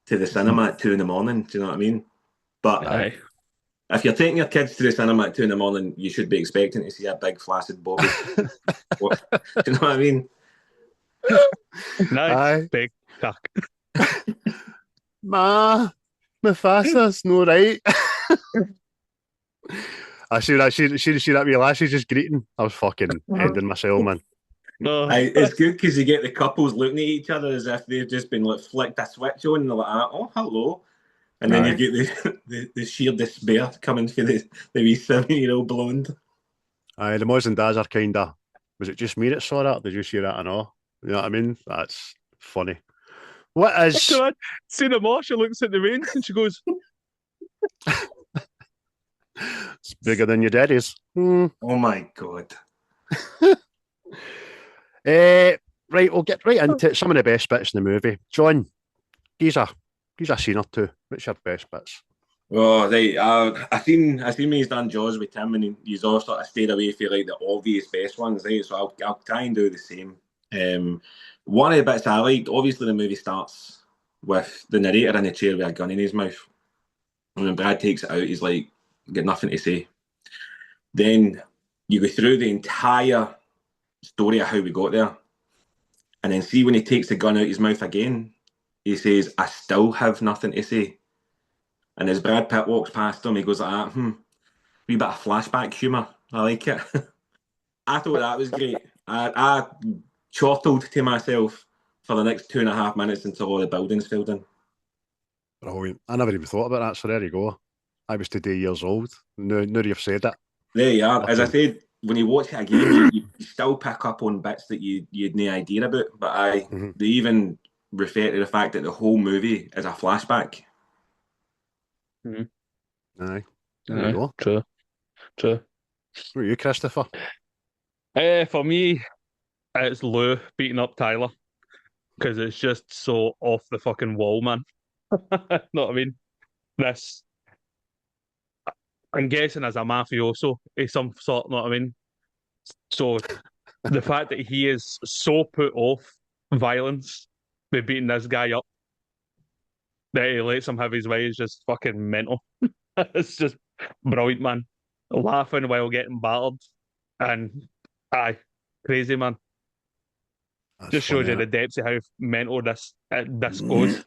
S4: to the cinema at 2 a.m. Do you know what I mean? But if you're taking your kids to the cinema at 2 a.m, you should be expecting to see a big flaccid bobby. Do you know what I mean?
S3: Nice big cock.
S1: Mufasa's no right. I see that wee lassie just greeting. I was fucking ending myself, man.
S4: It's good because you get the couples looking at each other as if they've just been like flicked a switch on, and they're like, "Oh, hello," and then you get the sheer despair coming for the wee 7-year-old blonde.
S1: The mums and dads are kind of. Was it just me that saw that? Did you see that? I know. You know what I mean? That's funny. What is?
S3: See the mom, she looks at the reins and she goes,
S1: "It's bigger than your daddy's."
S4: Oh my god.
S1: Right, we'll get right into some of the best bits in the movie. John, he's a scene or two. What's your best bits?
S4: Oh, right. I seen when he's done Jaws with Tim, and he's all sort of stayed away from like the obvious best ones, right? So I'll try and do the same. One of the bits I liked, obviously the movie starts with the narrator in a chair with a gun in his mouth. And when Brad takes it out, he's like, got nothing to say. Then you go through the entire story of how we got there. And then see when he takes the gun out his mouth again, he says, I still have nothing to say. And as Brad Pitt walks past him, he goes like that, wee bit of flashback humour. I like it. I thought that was great. I chortled to myself for the next 2.5 minutes until all the buildings fell in.
S1: Brilliant. I never even thought about that, so there you go. I was today years old. Now you've said it.
S4: There you are. As I said, when you watch it again, you still pick up on bits that you had no idea about. But they even refer to the fact that the whole movie is a flashback.
S1: Aye. There you go.
S3: True.
S1: What are you, Christopher?
S3: For me, it's Lou beating up Tyler because it's just so off the fucking wall, man. Know what I mean? This, I'm guessing, as a mafioso, is some sort. Know what I mean? So the fact that he is so put off violence by beating this guy up that he lets him have his way is just fucking mental. It's just brilliant, man. Laughing while getting battered, and crazy, man.
S1: That's
S3: just shows
S1: funny,
S3: you the depths of how mental this goes.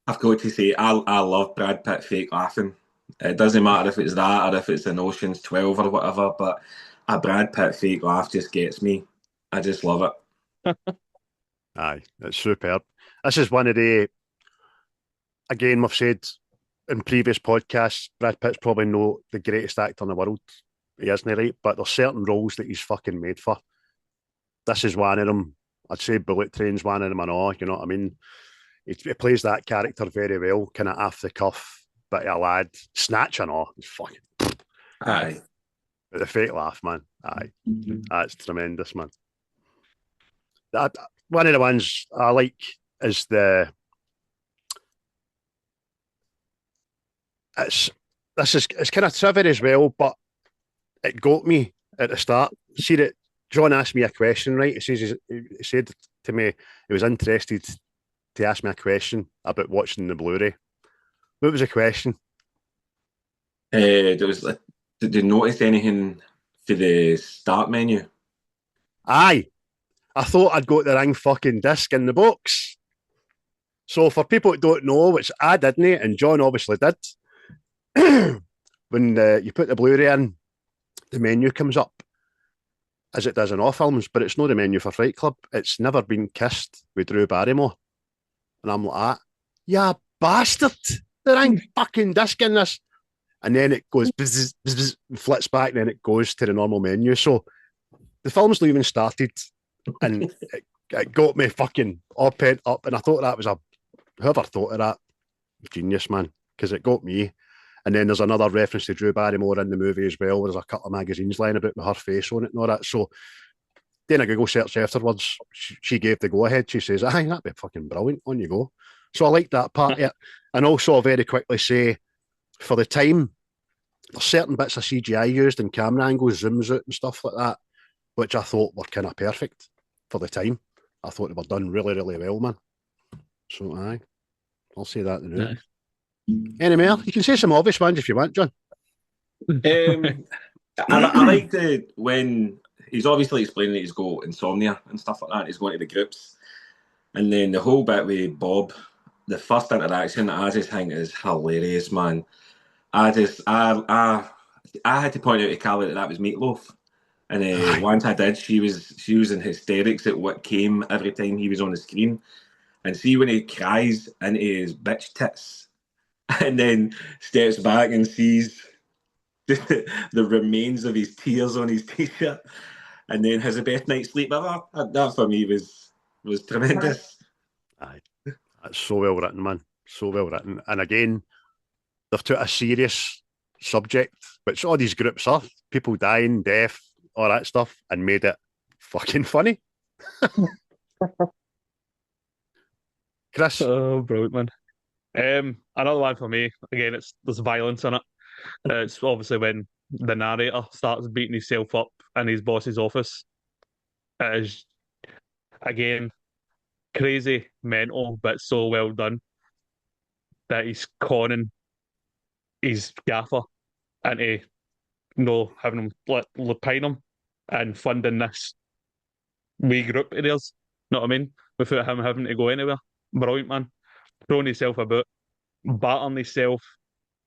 S4: I've got to say, I love Brad Pitt fake laughing. It doesn't matter if it's that or if it's an Ocean's 12 or whatever, but a Brad Pitt fake laugh just gets me. I just love it.
S1: Aye, it's superb. This is one of the, again, we've said in previous podcasts, Brad Pitt's probably not the greatest actor in the world. He isn't, right? But there's certain roles that he's fucking made for. This is one of them. I'd say Bullet Train's one of them and all, you know what I mean? He plays that character very well, kind of off the cuff, bit of a lad. Snatch and all. It's fucking...
S4: Aye.
S1: But the fake laugh, man. Aye. That's tremendous, man. One of the ones I like is it's kind of trivia as well, but it got me at the start. See that John asked me a question, right? He said to me he was interested to ask me a question about watching the Blu-ray. What was the question?
S4: There was, did you notice anything for the start menu?
S1: Aye. I thought I'd got the wrong fucking disc in the box. So for people that don't know, which I didn't, and John obviously did, when you put the Blu-ray in, the menu comes up, as it does in all films, but it's not the menu for Fight Club. It's Never Been Kissed with Drew Barrymore. And I'm like, yeah, bastard, the wrong fucking disc in this. And then it goes, bzz, bzz, bzz, and flits back, and then it goes to the normal menu. So the film's not even started, and it got me fucking all pent up, and I thought that was whoever thought of that, genius, man, because it got me. And then there's another reference to Drew Barrymore in the movie as well. There's a couple of magazines lying about with her face on it and all that. So then I Google search afterwards. She gave the go-ahead. She says, aye, that'd be fucking brilliant. On you go. So I like that part of it. And also I'll very quickly say, for the time, there's certain bits of CGI used and camera angles, zooms out and stuff like that, which I thought were kind of perfect for the time. I thought they were done really, really well, man. So aye, I'll say that in the news. Any more? You can say some obvious ones if you want, John.
S4: I like when he's obviously explaining that he's got insomnia and stuff like that. He's going to the groups, and then the whole bit with Bob, the first interaction, I just think is hilarious, man. I had to point out to Callie that was Meatloaf, and once I did, she was in hysterics at what came every time he was on the screen, and see when he cries into his bitch tits. And then steps back and sees the remains of his tears on his t-shirt, and then has the best night's sleep ever. That for me was tremendous.
S1: Aye, that's so well written, man. So well written. And again, they've took a serious subject, which all these groups are, people dying, death, all that stuff, and made it fucking funny. Chris?
S3: Oh, brilliant, man. Another one for me, again, there's violence in it. It's obviously when the narrator starts beating himself up in his boss's office. It is, again, crazy, mental, but so well done that he's conning his gaffer into having him pine him and funding this wee group of theirs. Know what I mean? Without him having to go anywhere. Brilliant, man. Throwing himself about, battering himself,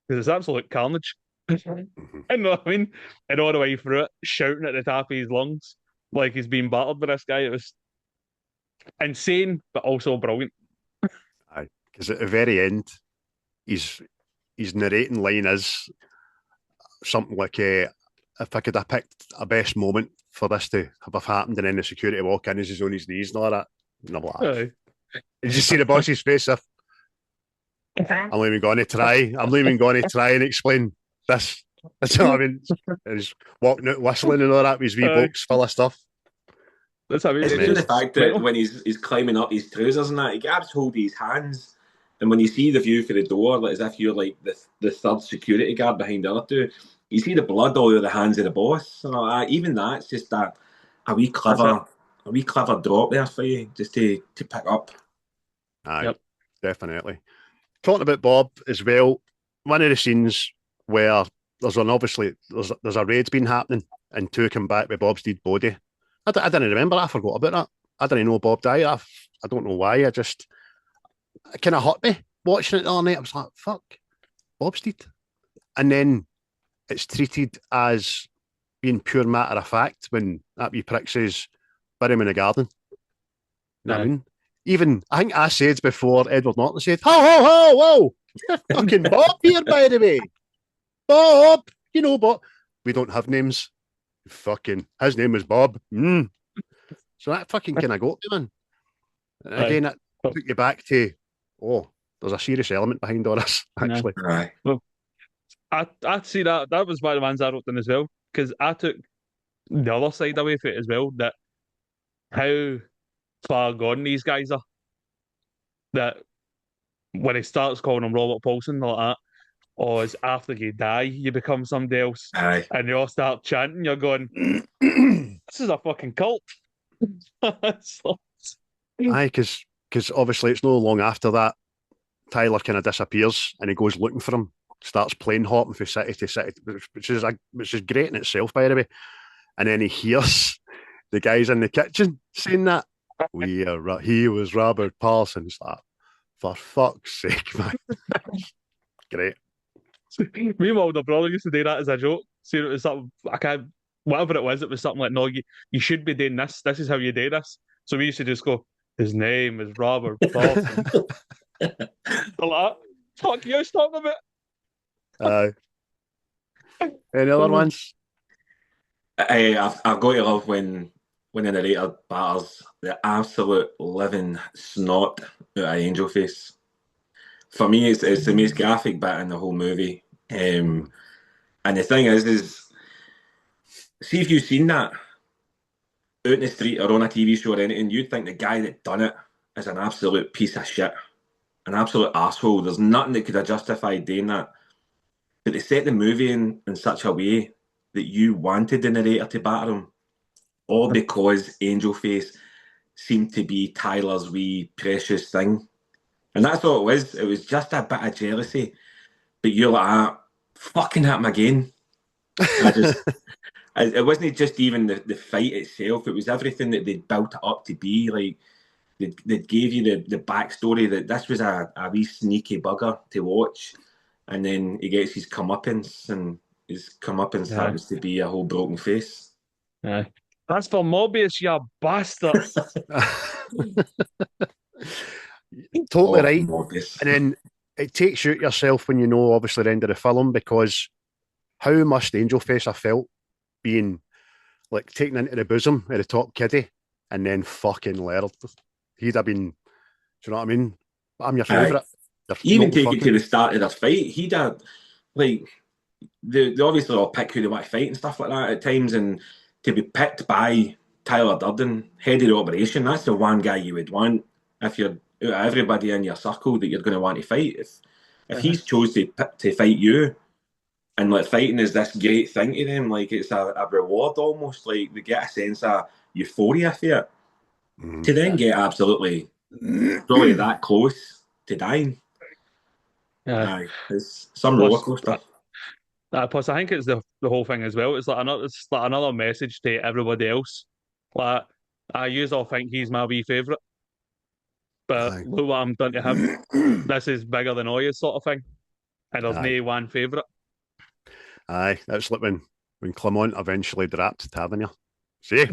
S3: because it's absolute carnage. I know what I mean? And all the way through it, shouting at the top of his lungs like he's being battered by this guy. It was insane, but also brilliant.
S1: Aye, because at the very end, his narrating line is something like, if I could have picked a best moment for this to have happened, and then the security walk in as he's on his knees and all that. And I'm like, did you see the boss's face? I'm not even going to try. I'm not even going to try and explain this. That's what I mean. And he's walking out whistling and all that with his wee box full of stuff.
S3: That's how
S4: it's just the fact that when he's climbing up his trousers and that, he grabs hold of his hands, and when you see the view for the door, like, as if you're like the third security guard behind the other two, you see the blood all over the hands of the boss. And even that's just a wee clever drop there for you, just to pick up.
S1: Aye, yep. Definitely. Talking about Bob as well, one of the scenes where there's a raid's been happening and two come back with Bob's dead body. I didn't remember that. I forgot about that. I didn't know Bob died. I don't know why. It kind of hurt me watching it the other night. I was like, fuck, Bob's dead. And then it's treated as being pure matter of fact when that wee prick says, bury him in the garden. You know what I mean? Even, I think I said before Edward Norton said, ho, ho, ho, whoa, you're fucking Bob here, by the way. Bob, you know Bob. We don't have names. Fucking, his name was Bob. So that fucking kind of got me, man. And again, that took you back to, there's a serious element behind all this, actually.
S4: Right.
S3: Well, I see that was one of the ones I wrote in as well, because I took the other side away from it as well, that how far gone these guys are. That when he starts calling him Robert Paulson like that, or is after you die, you become somebody else.
S4: Aye.
S3: And you all start chanting, you're going, this is a fucking cult.
S1: Aye, because obviously it's no long after that, Tyler kind of disappears and he goes looking for him, starts plane hopping from city to city, which is great in itself, by the way. And then he hears the guys in the kitchen saying that, he was Robert Paulson. It's like, for fuck's sake, man. Great.
S3: Me and my older brother used to do that as a joke. See, it was something, whatever it was something like, no, you should be doing this. This is how you do this. So we used to just go, his name is Robert Paulson. Like, fuck you, stop a bit.
S1: Any other ones?
S4: I've got to love when the narrator batters the absolute living snot out of Angel Face. For me, it's the most graphic bit in the whole movie. And the thing is see if you've seen that out in the street or on a TV show or anything, you'd think the guy that done it is an absolute piece of shit, an absolute asshole. There's nothing that could have justified doing that. But they set the movie in such a way that you wanted the narrator to batter him, all because Angel Face seemed to be Tyler's wee precious thing. And that's all it was. It was just a bit of jealousy. But you're like, fucking hit him again. It wasn't just even the fight itself. It was everything that they'd built it up to be. Like, they gave you the backstory that this was a wee sneaky bugger to watch. And then he gets his comeuppance, and his comeuppance happens to be a whole broken face.
S3: Yeah. That's for Mobius, you bastard.
S1: Totally right.
S4: Mobius.
S1: And then it takes you out yourself when you know, obviously, the end of the film, because how must Angel Face have felt being like taken into the bosom of the top kiddie and then fucking Laird? He'd have been, do you know what I mean? I'm your favourite.
S4: Even take it to the start of their fight, he'd have, like, they obviously all pick who they want to fight and stuff like that at times, and to be picked by Tyler Durden, head of the operation, that's the one guy you would want if you're out of everybody in your circle that you're going to want to fight. If he's chose to fight you, and like fighting is this great thing to them, like it's a reward almost, like they get a sense of euphoria for it. To then get absolutely probably that close to dying. Aye, it's some roller coaster.
S3: Plus, I think it's the whole thing as well. It's like another message to everybody else. Like, I use all think he's my wee favourite, but
S1: Aye.
S3: look what I'm done to him. This is bigger than all you, sort of thing. And there's
S1: Aye.
S3: no one favourite.
S1: Aye, that's like when Clement eventually dropped Tavernier. See?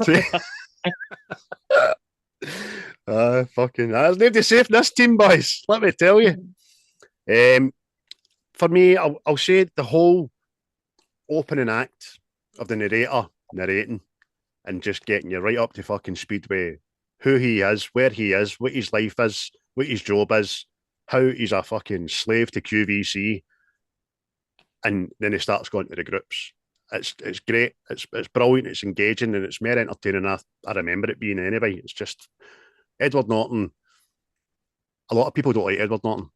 S1: See? Fucking, there's nobody safe in this team, boys. Let me tell you. For me, I'll say the whole opening act of the narrator narrating and just getting you right up to fucking speed with who he is, where he is, what his life is, what his job is, how he's a fucking slave to QVC, and then he starts going to the groups. It's great. It's brilliant. It's engaging, and it's more entertaining than I remember it being anyway. It's just Edward Norton. A lot of people don't like Edward Norton.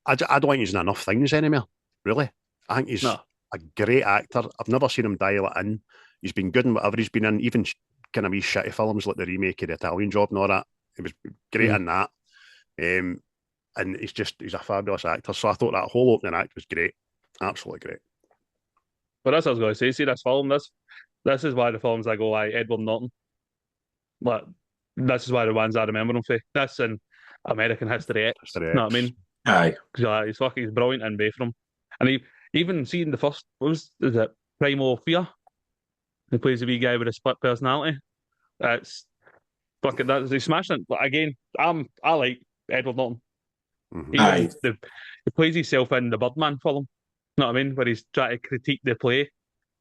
S1: I don't think he's in enough things anymore, really. I think he's a great actor. I've never seen him dial it in. He's been good in whatever he's been in, even kind of wee shitty films like the remake of The Italian Job and all that. He was great in that. And he's a fabulous actor. So I thought that whole opening act was great. Absolutely great.
S3: But that's what I was going to say. See this film, this is why the films I go, Edward Norton. But this is why the ones I remember him for. This and American History X.
S1: History
S3: You know what I
S1: X.
S3: mean?
S1: Aye.
S3: He's brilliant in both of them. And he even seeing the first, is it Primal Fear? He plays the wee guy with a split personality. That's fucking he's smashing it. But again, I like Edward Norton.
S1: Mm-hmm.
S3: He plays himself in the Birdman film. You know what I mean? Where he's trying to critique the play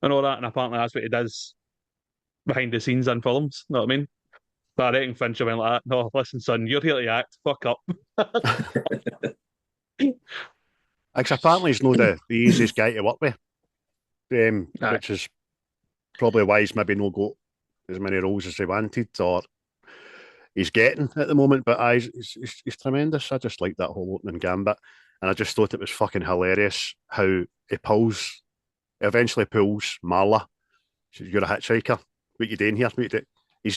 S3: and all that, and apparently that's what he does behind the scenes in films. You know what I mean? But I reckon Fincher went like that. No, listen, son, you're here to act. Fuck up.
S1: Because apparently he's not the easiest guy to work with, which is probably why he's maybe not got as many roles as he wanted or he's getting at the moment. But he's tremendous. I just like that whole opening gambit. And I just thought it was fucking hilarious how he eventually pulls Marla. Says, you're a hitchhiker. What you doing here? He's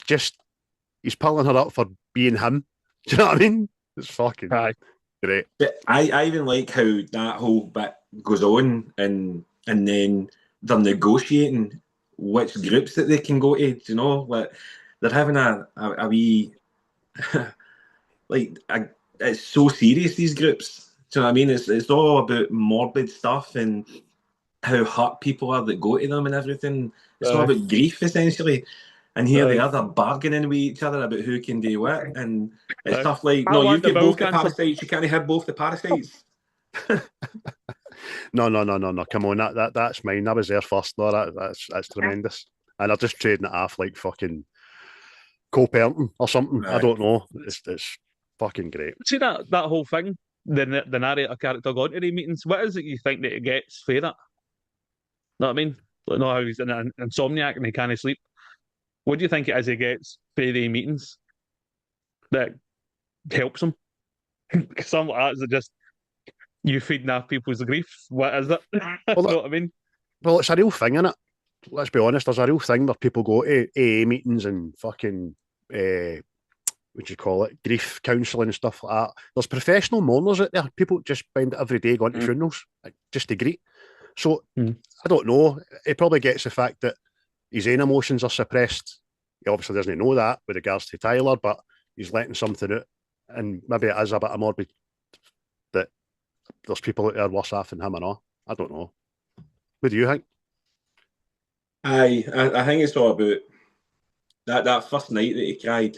S1: pulling her up for being him. Do you know what I mean? It's fucking great.
S4: But I even like how that whole bit goes on and then they're negotiating which groups that they can go to. Do you know? Like they're having a wee it's so serious, these groups. Do you know what I mean? It's all about morbid stuff and how hurt people are that go to them and everything. It's all about grief essentially. And here they are, they're bargaining with each other about who can do what. And it's stuff like, no, you've got both the parasites, you can't have both the parasites.
S1: No. Come on, that's mine. I was there first. No, that's tremendous. And they're just trading it off like fucking co-parenting or something. Right. I don't know. It's fucking great.
S3: See that whole thing, the narrator character going to the meetings, what is it you think that it gets for that? Know what I mean? Like, know how he's an insomniac and he can't sleep. What do you think it is he gets for the meetings that helps him? Because some like that is just you feeding off people's grief. What is it? Well, know what I mean?
S1: Well, it's a real thing, isn't it? Let's be honest. There's a real thing where people go to AA meetings and fucking what do you call it? Grief counselling and stuff like that. There's professional mourners out there. People just spend every day going to funerals just to greet. So I don't know. He probably gets the fact that his own emotions are suppressed. He obviously doesn't know that with regards to Tyler, but he's letting something out. And maybe it is a bit of morbid that there's people out there worse off than him and all. I don't know. What do you think?
S4: I think it's all about that first night that he cried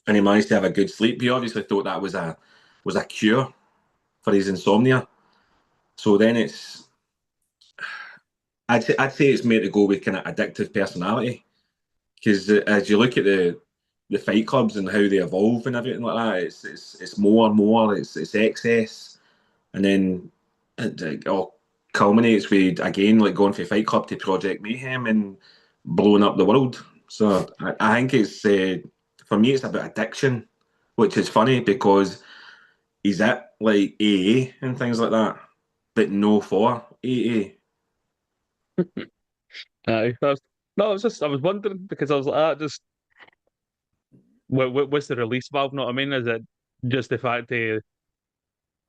S4: and he managed to have a good sleep. He obviously thought that was a cure for his insomnia. So then I'd say it's made to go with kind of addictive personality, because as you look at the fight clubs and how they evolve and everything like that, it's more and more, it's excess, and then it all culminates with again like going from Fight Club to Project Mayhem and blowing up the world. So I think it's for me it's about addiction, which is funny because he's at like AA and things like that, but no for AA.
S3: I was wondering because I was like, just what's the release valve? Know what I mean? Is it just the fact that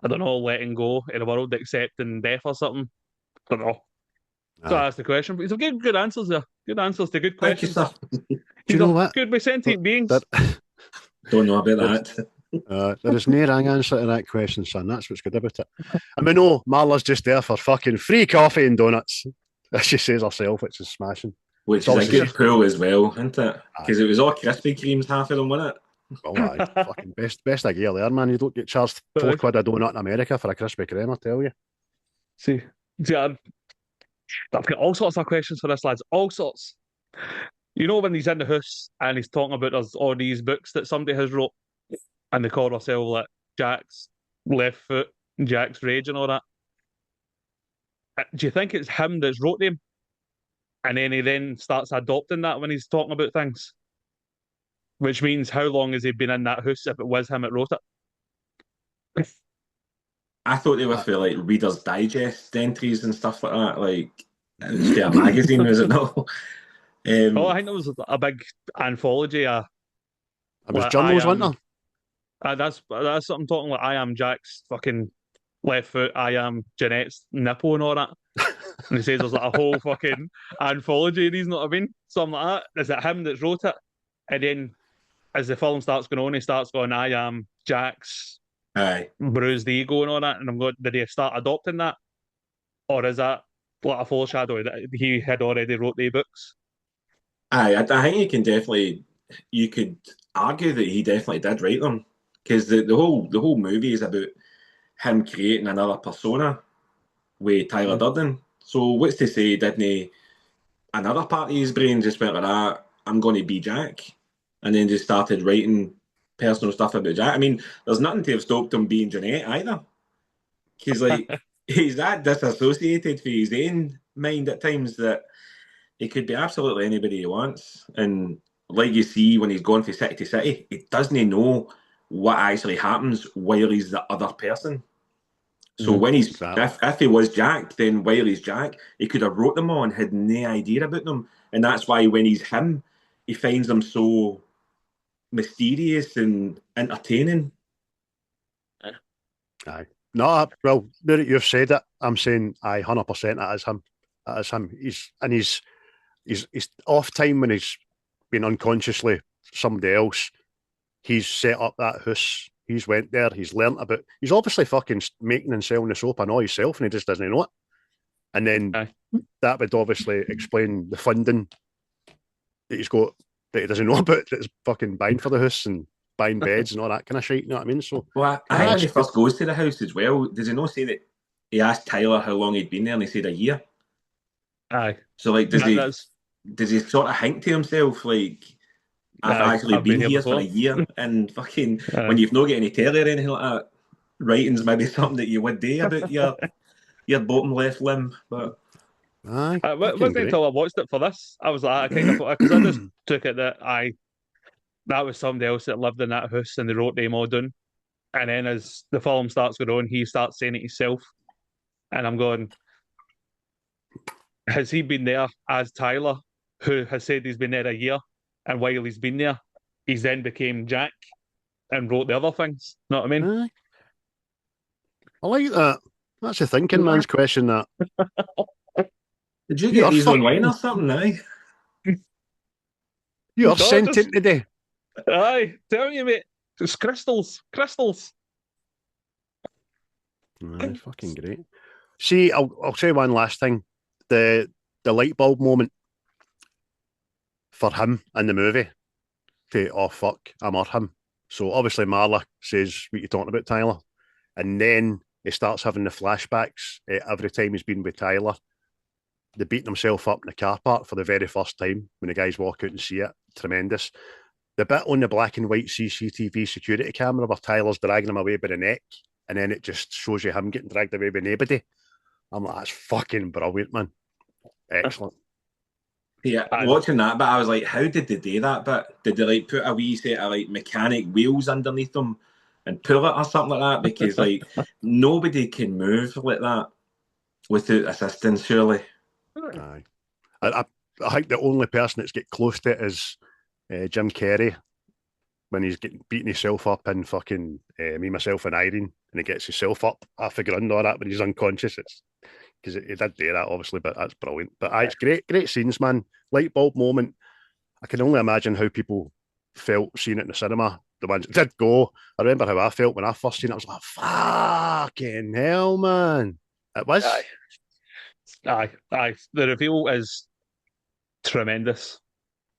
S3: I don't know, letting go in the world, accepting death or something. I don't know. So I asked the question, but he's good answers there. Good answers to good
S4: Thank you,
S3: questions.
S4: sir.
S1: Do you know what?
S3: Good with sentient beings.
S4: Don't know about that.
S1: There is no wrong answer to that question, son. That's what's good about it. I mean, no, Marla's just there for fucking free coffee and donuts, as she says herself, which is smashing.
S4: Which is a good pull as well, isn't it? Because it was all Krispy Kremes, half of them, wasn't it?
S1: Oh, aye. Fucking best I get there, man. You don't get charged £4 a donut in America for a Krispy Kreme, I tell you.
S3: See, I've got all sorts of questions for this, lads. All sorts. You know when he's in the house and he's talking about there's all these books that somebody has wrote and they call themselves like Jack's Left Foot, Jack's Rage and all that. Do you think it's him that's wrote them? And then he then starts adopting that when he's talking about things? Which means how long has he been in that house if it was him that wrote it?
S4: I thought they were for like Reader's Digest entries and stuff like that. Like, it was for a magazine, was it not?
S3: I think there was a big anthology.
S1: It was journals, wasn't
S3: there? That's what I'm talking like. I am Jack's fucking left foot. I am Jeanette's nipple and all that. And he says there's like a whole fucking anthology of these, know what I mean? Something like that. Is it him that's wrote it? And then as the film starts going on, he starts going, I am Jack's bruised ego and all that. And I'm going, did he start adopting that? Or is that like a foreshadow that he had already wrote the books?
S4: I think you could argue that he definitely did write them. Because the whole movie is about him creating another persona with Tyler Durden. So what's to say, another part of his brain just went like that, I'm going to be Jack, and then just started writing personal stuff about Jack. I mean, there's nothing to have stopped him being Jeanette either. Because like he's that disassociated for his own mind at times that he could be absolutely anybody he wants. And like you see when he's going from city to city, he doesn't know what actually happens while he's the other person. So when he's if he was Jack, then while he's Jack, he could have wrote them all and had no idea about them. And that's why when he's him, he finds them so mysterious and entertaining.
S1: Aye. No, well, now that you've said it, I'm saying 100% that is him. That is him. He's off time when he's been unconsciously somebody else. He's set up that house. He's went there. He's learnt about. He's obviously fucking making and selling the soap and all himself, and he just doesn't know it. And then that would obviously explain the funding that he's got that he doesn't know about. That's fucking buying for the house and buying beds and all that kind of shit. You know what I mean? So,
S4: well, I think when he first goes to the house as well, does he not say that he asked Tyler how long he'd been there, and he said a year?
S3: Aye.
S4: So, like, does he sort of hint to himself like? I've actually been here for a year, and fucking when you've not got any telly or anything like that, writing's maybe something that you would do about your bottom left limb. But
S3: it wasn't until I watched it for this, I was like, I kind of thought, because I just took it that that was somebody else that lived in that house and they wrote them all down. And then as the film starts going on, he starts saying it himself, and I'm going, has he been there as Tyler, who has said he's been there a year? And while he's been there, he's then became Jack and wrote the other things. Know what I mean?
S1: I like that. That's a thinking man's question, that.
S4: Did you get these online or something, eh?
S1: You're sentient today.
S3: Aye, telling you, mate. It's crystals. Crystals.
S1: Aye, fucking great. See, I'll say one last thing. The light bulb moment for him in the movie oh fuck, I'm him. So obviously Marla says, what you talking about, Tyler? And then he starts having the flashbacks every time he's been with Tyler. They beating himself up in the car park for the very first time when the guys walk out and see it. Tremendous. The bit on the black and white CCTV security camera where Tyler's dragging him away by the neck, and then it just shows you him getting dragged away by nobody. I'm like, that's fucking brilliant, man. Excellent.
S4: Yeah, watching that bit, I was like, how did they do that bit? Did they like put a wee set of like mechanic wheels underneath them and pull it or something like that? Because like nobody can move like that without assistance, surely.
S1: Aye. I think the only person that's get close to it is Jim Carrey when he's getting beating himself up in fucking Me, Myself and Irene, and he gets himself up half a grand or that when he's unconscious. It's because he did do that, obviously, but that's brilliant. But it's great scenes, man. Light bulb moment. I can only imagine how people felt seeing it in the cinema. The ones that did go. I remember how I felt when I first seen it. I was like, fucking hell, man. It was.
S3: Aye. The reveal is tremendous.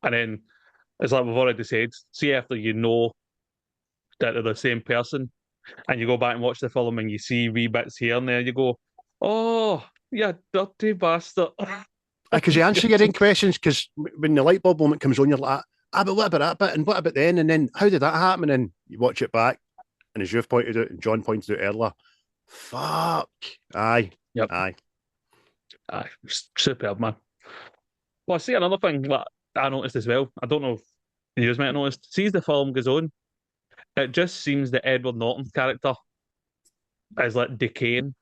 S3: And then, it's like we've already said, see after you know that they're the same person, and you go back and watch the film and you see wee bits here and there, you go, oh, you dirty bastard.
S1: Because you answer your own questions, because when the light bulb moment comes on, you're like, but what about that bit? And what about then? And then how did that happen? And then you watch it back, and as you've pointed out, and John pointed out earlier, fuck. Aye.
S3: Yep.
S1: Aye.
S3: Superb, man. Well, I see another thing that I noticed as well. I don't know if you might have noticed. See, as the film goes on, it just seems that Edward Norton's character is like decaying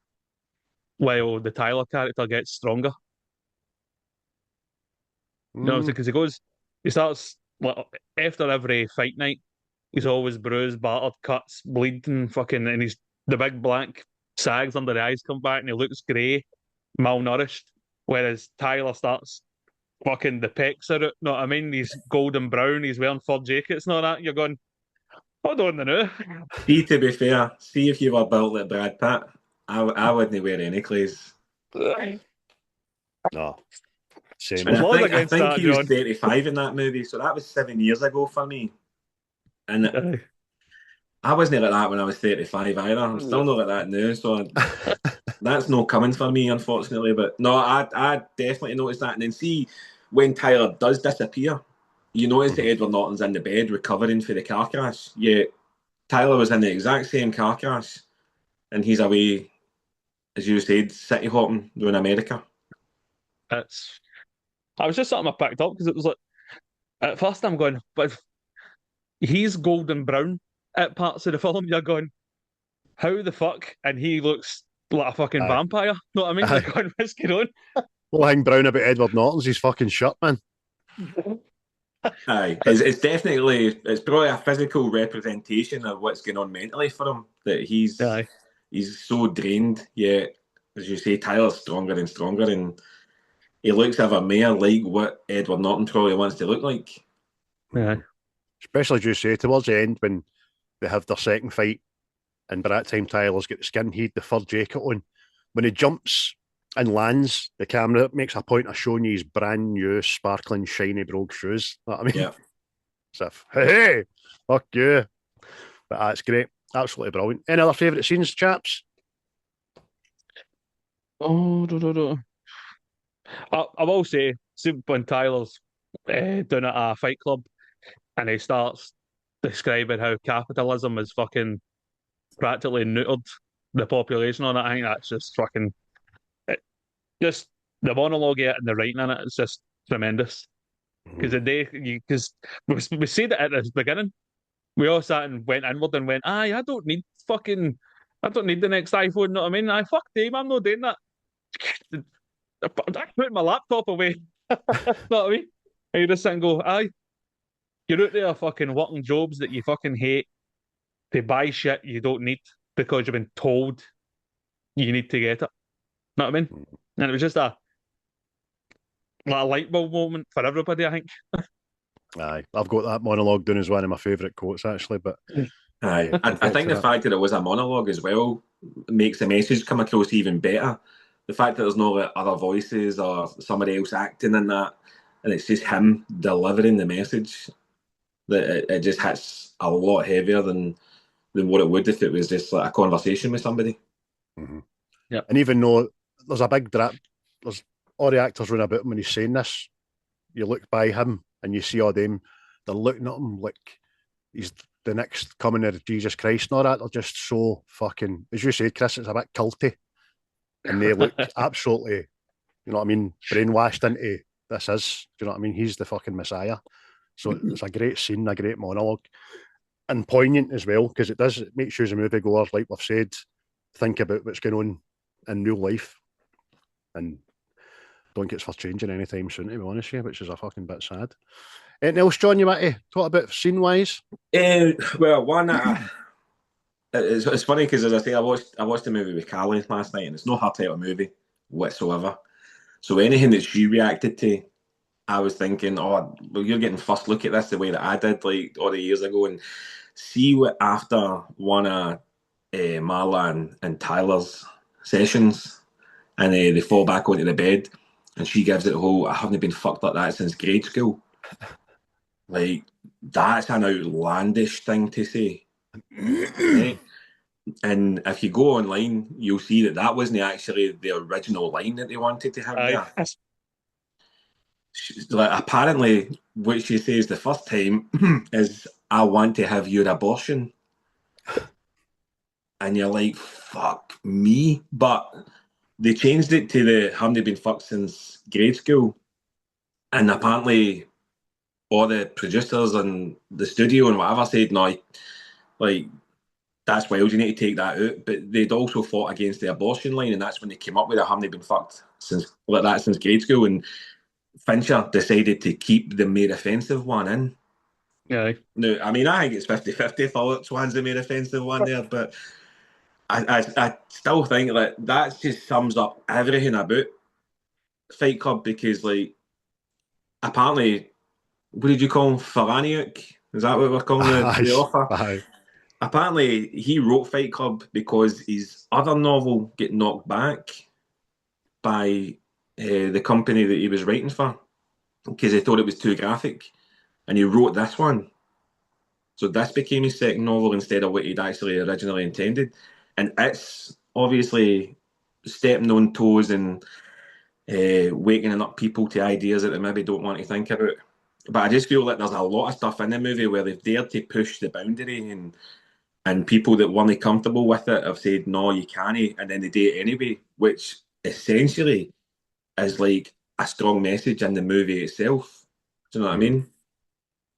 S3: while the Tyler character gets stronger. You know, because he starts like after every fight night, he's always bruised, battered, cuts, bleeding, fucking, and he's the big black sags under the eyes come back, and he looks grey, malnourished. Whereas Tyler starts fucking the pecs are out. Know what I mean? He's golden brown. He's wearing fur jackets and all that. You're going, hold on now.
S4: See, to be fair, see if you were built like Brad Pitt, I wouldn't wear any clothes.
S1: No. Same.
S4: And I think he was 35 in that movie, so that was 7 years ago for me. And I wasn't like that when I was 35 either. I'm still not like that now, so that's no coming for me, unfortunately. But no, I definitely noticed that. And then see, when Tyler does disappear, you notice that Edward Norton's in the bed recovering for the car crash. Yet Tyler was in the exact same car crash, and he's away, as you said, city hopping doing America.
S3: I was just something I picked up because it was like, at first I'm going, but he's golden brown at parts of the film. You're going, how the fuck? And he looks like a fucking vampire. Know what I mean? You're going, what's going on?
S1: Whole thing brown about Edward Norton's his fucking shirt, man.
S4: Aye, it's probably a physical representation of what's going on mentally for him. That he's so drained. Yet, as you say, Tyler's stronger and stronger, and he looks ever more like what Edward Norton probably wants to look like.
S3: Yeah.
S1: Especially as you say, towards the end when they have their second fight, and by that time Tyler's got the skin heat, the fur jacket on. When he jumps and lands, the camera makes a point of showing you his brand new, sparkling, shiny brogue shoes. You know what I mean?
S4: Yeah.
S1: So, hey, fuck you. But that's great. Absolutely brilliant. Any other favourite scenes, chaps?
S3: I will say, see when Tyler's down at a fight club and he starts describing how capitalism is fucking practically neutered the population on it, I think that's just fucking... just the monologue and the writing in it is just tremendous. Because we said it at the beginning. We all sat and went inward and went, I don't need the next iPhone, know what I mean? Fuck Dave, I'm not doing that. I put my laptop away. Know what I mean? And you just sit and go, you're out there fucking working jobs that you fucking hate to buy shit you don't need because you've been told you need to get it. Know what I mean? And it was just a light bulb moment for everybody, I think.
S1: Aye, I've got that monologue down as one of my favourite quotes, actually. But
S4: aye, I think the fact that it was a monologue as well makes the message come across even better. The fact that there's no like, other voices or somebody else acting in that, and it's just him delivering the message, that it just hits a lot heavier than what it would if it was just like a conversation with somebody.
S1: Mm-hmm. Yeah, and even though there's a big drop, there's all the actors running about him when he's saying this. You look by him and you see all them, they're looking at him like he's the next coming of Jesus Christ and all that. They're just so fucking, as you say, Chris, it's a bit culty. And they look absolutely, you know what I mean, brainwashed into this is, do you know what I mean? He's the fucking Messiah. So it's a great scene, a great monologue. And poignant as well, because it makes you as a moviegoer, like we've said, think about what's going on in real life. And don't get for changing anytime soon, to be honest with you, which is a fucking bit sad. Anything else, John, you want to talk about scene-wise?
S4: Well, one it's funny because, as I say, I watched the movie with Callie last night, and it's not her type of movie whatsoever. So anything that she reacted to, I was thinking, oh, well, you're getting first look at this the way that I did, like all the years ago, and see what after one of Marla and Tyler's sessions, and they fall back onto the bed, and she gives it the whole, I haven't been fucked like that since grade school. Like, that's an outlandish thing to say. Right? And if you go online, you'll see that wasn't actually the original line that they wanted to have there. Like, apparently, what she says the first time is, I want to have your abortion. And you're like, fuck me. But they changed it to the haven't been fucked since grade school. And apparently all the producers and the studio and whatever said, no, like, that's wild, you need to take that out. But they'd also fought against the abortion line, and that's when they came up with it, haven't been fucked since grade school. And Fincher decided to keep the more offensive one in.
S3: Yeah.
S4: No, I mean, I think it's 50-50 for which one's the more offensive one there, but I still think that just sums up everything about Fight Club, because, like, apparently, what did you call him? Palahniuk? Is that what we're calling the author? Apparently, he wrote Fight Club because his other novel got knocked back by the company that he was writing for, because they thought it was too graphic, and he wrote this one. So this became his second novel instead of what he'd actually originally intended. And it's obviously stepping on toes and waking up people to ideas that they maybe don't want to think about. But I just feel like there's a lot of stuff in the movie where they've dared to push the boundary, and people that weren't comfortable with it have said, no, you can't, and then they do it anyway, which essentially is like a strong message in the movie itself. Do you know what I mean?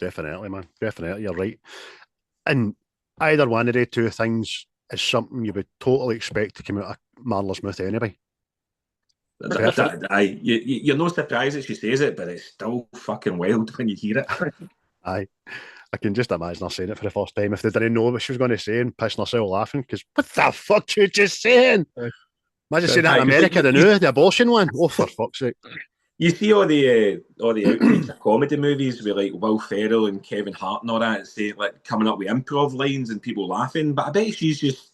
S1: Definitely, man. Definitely, you're right. And either one of the two things is something you would totally expect to come out of Marla's mouth anyway.
S4: You're no surprised that she says it, but it's still fucking wild when you hear it.
S1: Aye. I can just imagine her saying it for the first time if they didn't know what she was going to say and pissing herself laughing, because what the fuck you just saying? Imagine saying that in America, the abortion one. Oh, for fuck's sake.
S4: You see all the outtakes of comedy movies with, like, Will Ferrell and Kevin Hart and all that, say, like, coming up with improv lines and people laughing, but I bet she's just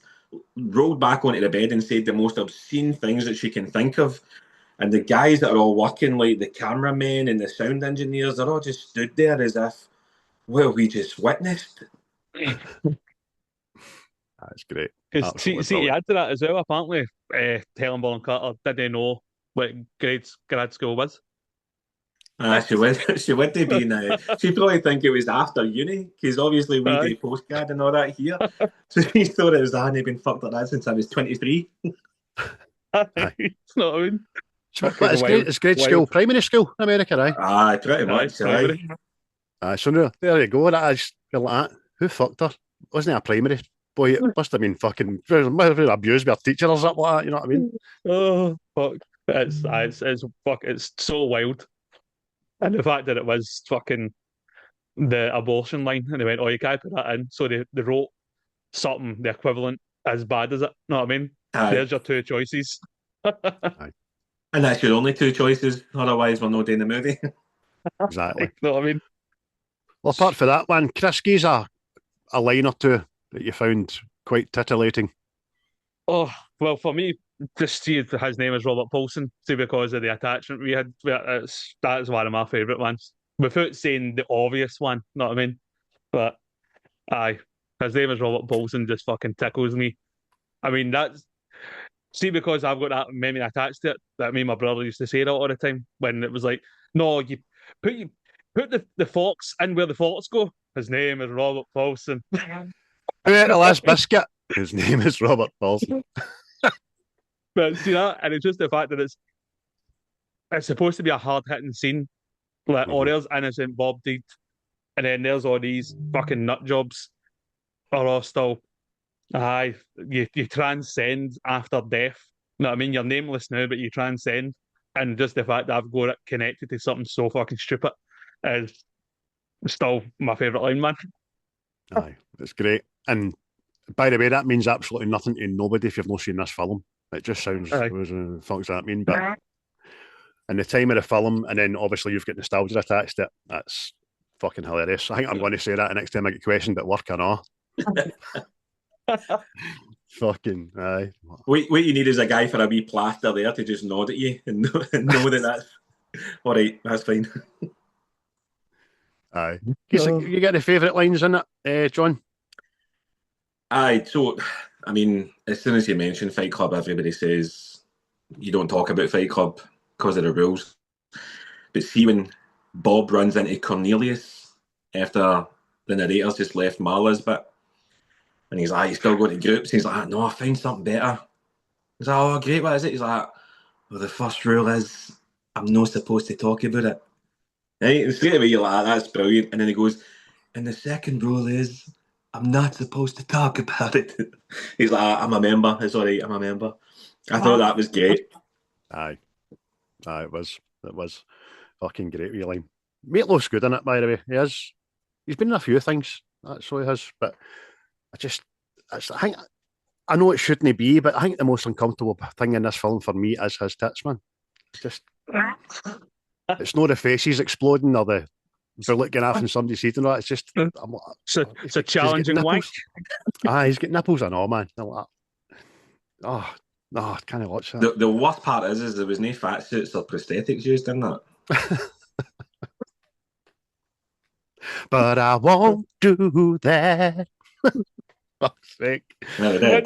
S4: rolled back onto the bed and said the most obscene things that she can think of. And the guys that are all working, like the cameramen and the sound engineers, they're all just stood there as if, well, we just witnessed.
S1: That's great.
S3: Because see, to add to that as well, apparently, Helen Bonham-Carter didn't know what grad school was.
S4: She would have been. She probably think it was after uni, because obviously we do postgrad and all that here. So she thought it was, I hadn't been fucked like that since I was 23.
S3: It's not I mean.
S1: It's grade school, primary school in America, right?
S4: Aye, pretty much.
S1: Aye, so there you go. That is, you're like, who fucked her? Wasn't it a primary? Boy, it must have been fucking abused by a teacher or something like that, you know what I mean?
S3: Oh, fuck. It's so wild. And the fact that it was fucking the abortion line, and they went, oh, you can't put that in. So they wrote something, the equivalent, as bad as it. You know what I mean?
S4: Aye.
S3: There's your two choices.
S1: Aye.
S4: And that's your only two choices, otherwise we're not doing the movie.
S1: Exactly.
S3: You know what I mean?
S1: Well, apart from that one, Chris, gives a line or two that you found quite titillating.
S3: Oh, well, for me, just see his name is Robert Paulson, see, because of the attachment we had. That is one of my favourite ones. Without saying the obvious one, you know what I mean? But, aye, his name is Robert Paulson just fucking tickles me. I mean, see, because I've got that memory attached to it, that me and my brother used to say that all the time, when it was like, no, you put the forks in where the forks go. His name is Robert Paulson.
S1: Who ate the last biscuit? His name is Robert Paulson.
S3: But see that, and it's just the fact that it's supposed to be a hard-hitting scene, like, oh, there's innocent Bob Deed, and then there's all these fucking nut jobs are all still, aye, you transcend after death. You know what I mean? You're nameless now, but you transcend. and just the fact that I've got it connected to something so fucking stupid is still my favourite line, man.
S1: Aye, it's great. And by the way, that means absolutely nothing to nobody if you've not seen this film. It just sounds, what the fuck does that mean? But in the time of the film, and then obviously you've got nostalgia attached to it, that's fucking hilarious. I think I'm going to say that the next time I get questioned at work or not. Fucking aye.
S4: What you need is a guy for a wee plaster there to just nod at you and know that that's all right. That's fine.
S1: Aye. You get the favourite lines in it, John?
S4: Aye. So, I mean, as soon as you mention Fight Club, everybody says you don't talk about Fight Club because of the rules. But see, when Bob runs into Cornelius after the narrator's just left Marla's bit, and he's like, you still going to groups? He's like, no, I found something better. He's like, oh, great, what is it? He's like, well, the first rule is I'm not supposed to talk about it. Right? And straight away you're like, that's brilliant. And then he goes, and the second rule is I'm not supposed to talk about it. He's like, I'm a member. It's all right, I'm a member. I thought that was great.
S1: Aye, it was fucking great wee line. Meatloaf's good in it, by the way. He is. He's been in a few things, that's what he has. But I think I know it shouldn't be, but I think the most uncomfortable thing in this film for me is his tits, man. It's not the faces exploding or the bullet going off in somebody's head and all that. It's just
S3: it's a challenging wank.
S1: He's got nipples and all, man. Oh, I can't watch that.
S4: The worst part is there was no fat suits or prosthetics used in that.
S1: But I won't do that. Fuck's sake.
S3: I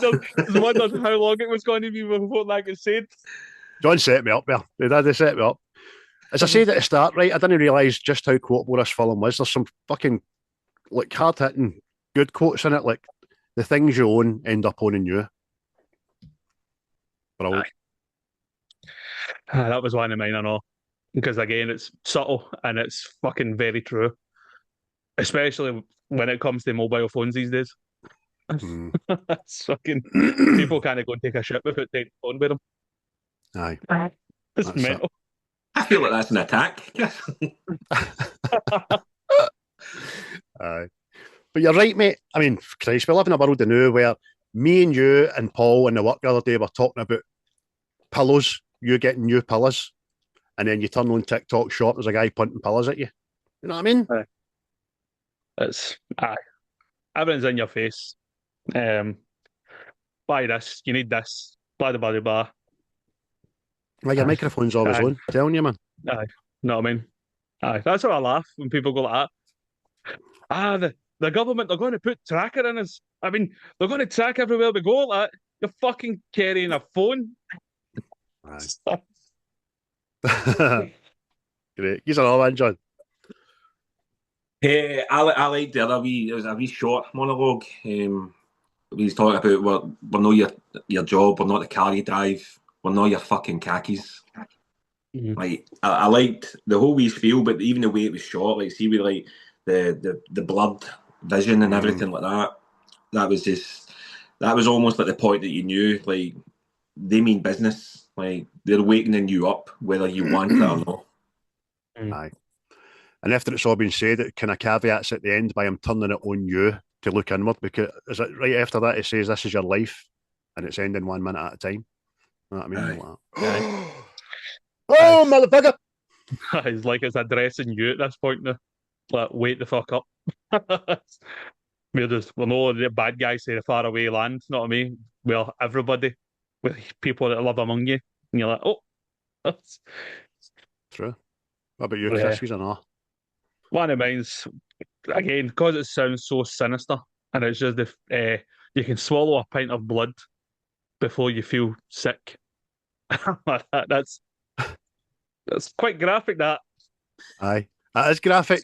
S3: wondered how long it was going to be before that gets said.
S1: John set me up there. They set me up. As I said at the start, right, I didn't realise just how quotable this film was. There's some fucking hard-hitting good quotes in it, like the things you own end up owning you. Brilliant.
S3: That was one of mine, I know. Because again, it's subtle and it's fucking very true. Especially when it comes to mobile phones these days. It's fucking people can't go and take a shit without taking a phone with them.
S1: Aye.
S3: It's mental.
S4: I feel like that's an attack.
S1: Aye. But you're right, mate. I mean, Christ, we live in a world now where me and you and Paul in the work the other day were talking about pillows, you getting new pillows, and then you turn on TikTok shop, there's a guy punting pillows at you. You know what I mean?
S3: It's everything's in your face. Buy this, you need this, blah blah blah blah.
S1: Well, your microphone's always on, telling you, man.
S3: Aye, know what I mean? Aye, that's how I laugh when people go like that. The government, they're going to put tracker in us. I mean, they're going to track everywhere we go like that. You're fucking carrying a phone.
S1: Aye. Great. He's another one, John.
S4: Hey, I liked the other it was a wee short monologue. He's talking about we're not your job, we're not the car you drive, we're not your fucking khakis. Mm-hmm. Like I liked the whole wee spiel, but even the way it was shot, like see with like the blurred vision and everything like that. That was almost like the point that you knew, like they mean business. Like they're wakening you up whether you want it or not.
S1: Aye. And after it's all been said, it kind of caveats at the end by him turning it on you to look inward, because is it right after that it says this is your life and it's ending 1 minute at a time. You know what I mean?
S3: Aye.
S1: Oh, motherfucker!
S3: It's like it's addressing you at this point now. Like, wait the fuck up. We're no the bad guys say the far away land, not me. We're everybody with people that live among you. And you're like, oh, that's
S1: true. What about you, Chris? He's an awe.
S3: One of mine's, again, because it sounds so sinister, and it's just you can swallow a pint of blood before you feel sick. That's quite graphic, that.
S1: Aye, that is graphic,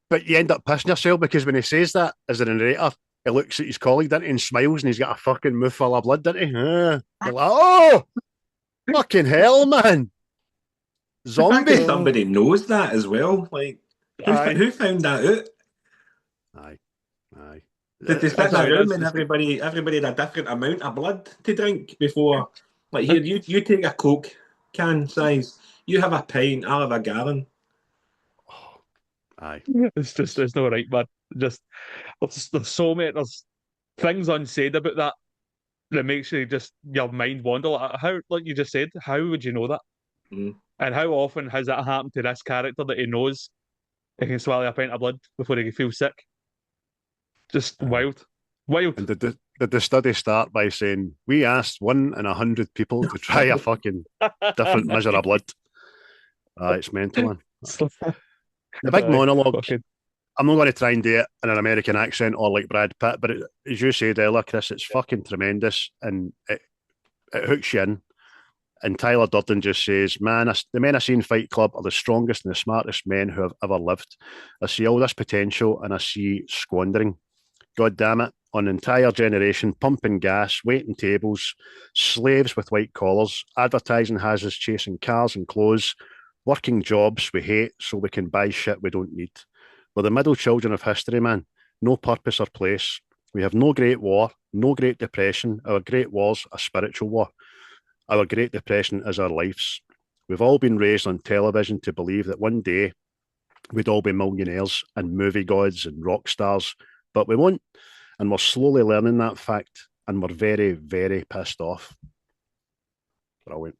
S1: but you end up pissing yourself because when he says that as a narrator, he looks at his colleague, doesn't he, and smiles, and he's got a fucking mouth full of blood, doesn't he? You're like, oh, fucking hell, man. Zombie.
S4: Somebody knows that as well. Like, who found that out?
S1: Aye.
S4: Did they sit in a room and everybody had a different amount of blood to drink before? Like, here, you take a Coke can size, You have a pint, I'll have a gallon.
S1: Oh, aye.
S3: It's not right, man. Just there's so many there's things unsaid about that makes you just your mind wander. How, like you just said, how would you know that?
S4: Mm.
S3: And how often has that happened to this character that he knows he can swallow a pint of blood before he feels sick? Just wild.
S1: And did the study start by saying, we asked 1 in 100 people to try a fucking different measure of blood? It's mental, man. The big monologue, I'm not going to try and do it in an American accent or like Brad Pitt, but as you said earlier, Chris, it's fucking tremendous and it hooks you in. And Tyler Durden just says, man, the men I see in Fight Club are the strongest and the smartest men who have ever lived. I see all this potential and I see squandering. God damn it, on an entire generation, pumping gas, waiting tables, slaves with white collars, advertising has us chasing cars and clothes, working jobs we hate so we can buy shit we don't need. We're the middle children of history, man. No purpose or place. We have no great war, no great depression. Our great war's a spiritual war. Our great depression is our lives. We've all been raised on television to believe that one day we'd all be millionaires and movie gods and rock stars, but we won't. And we're slowly learning that fact, and we're very, very pissed off. Brilliant.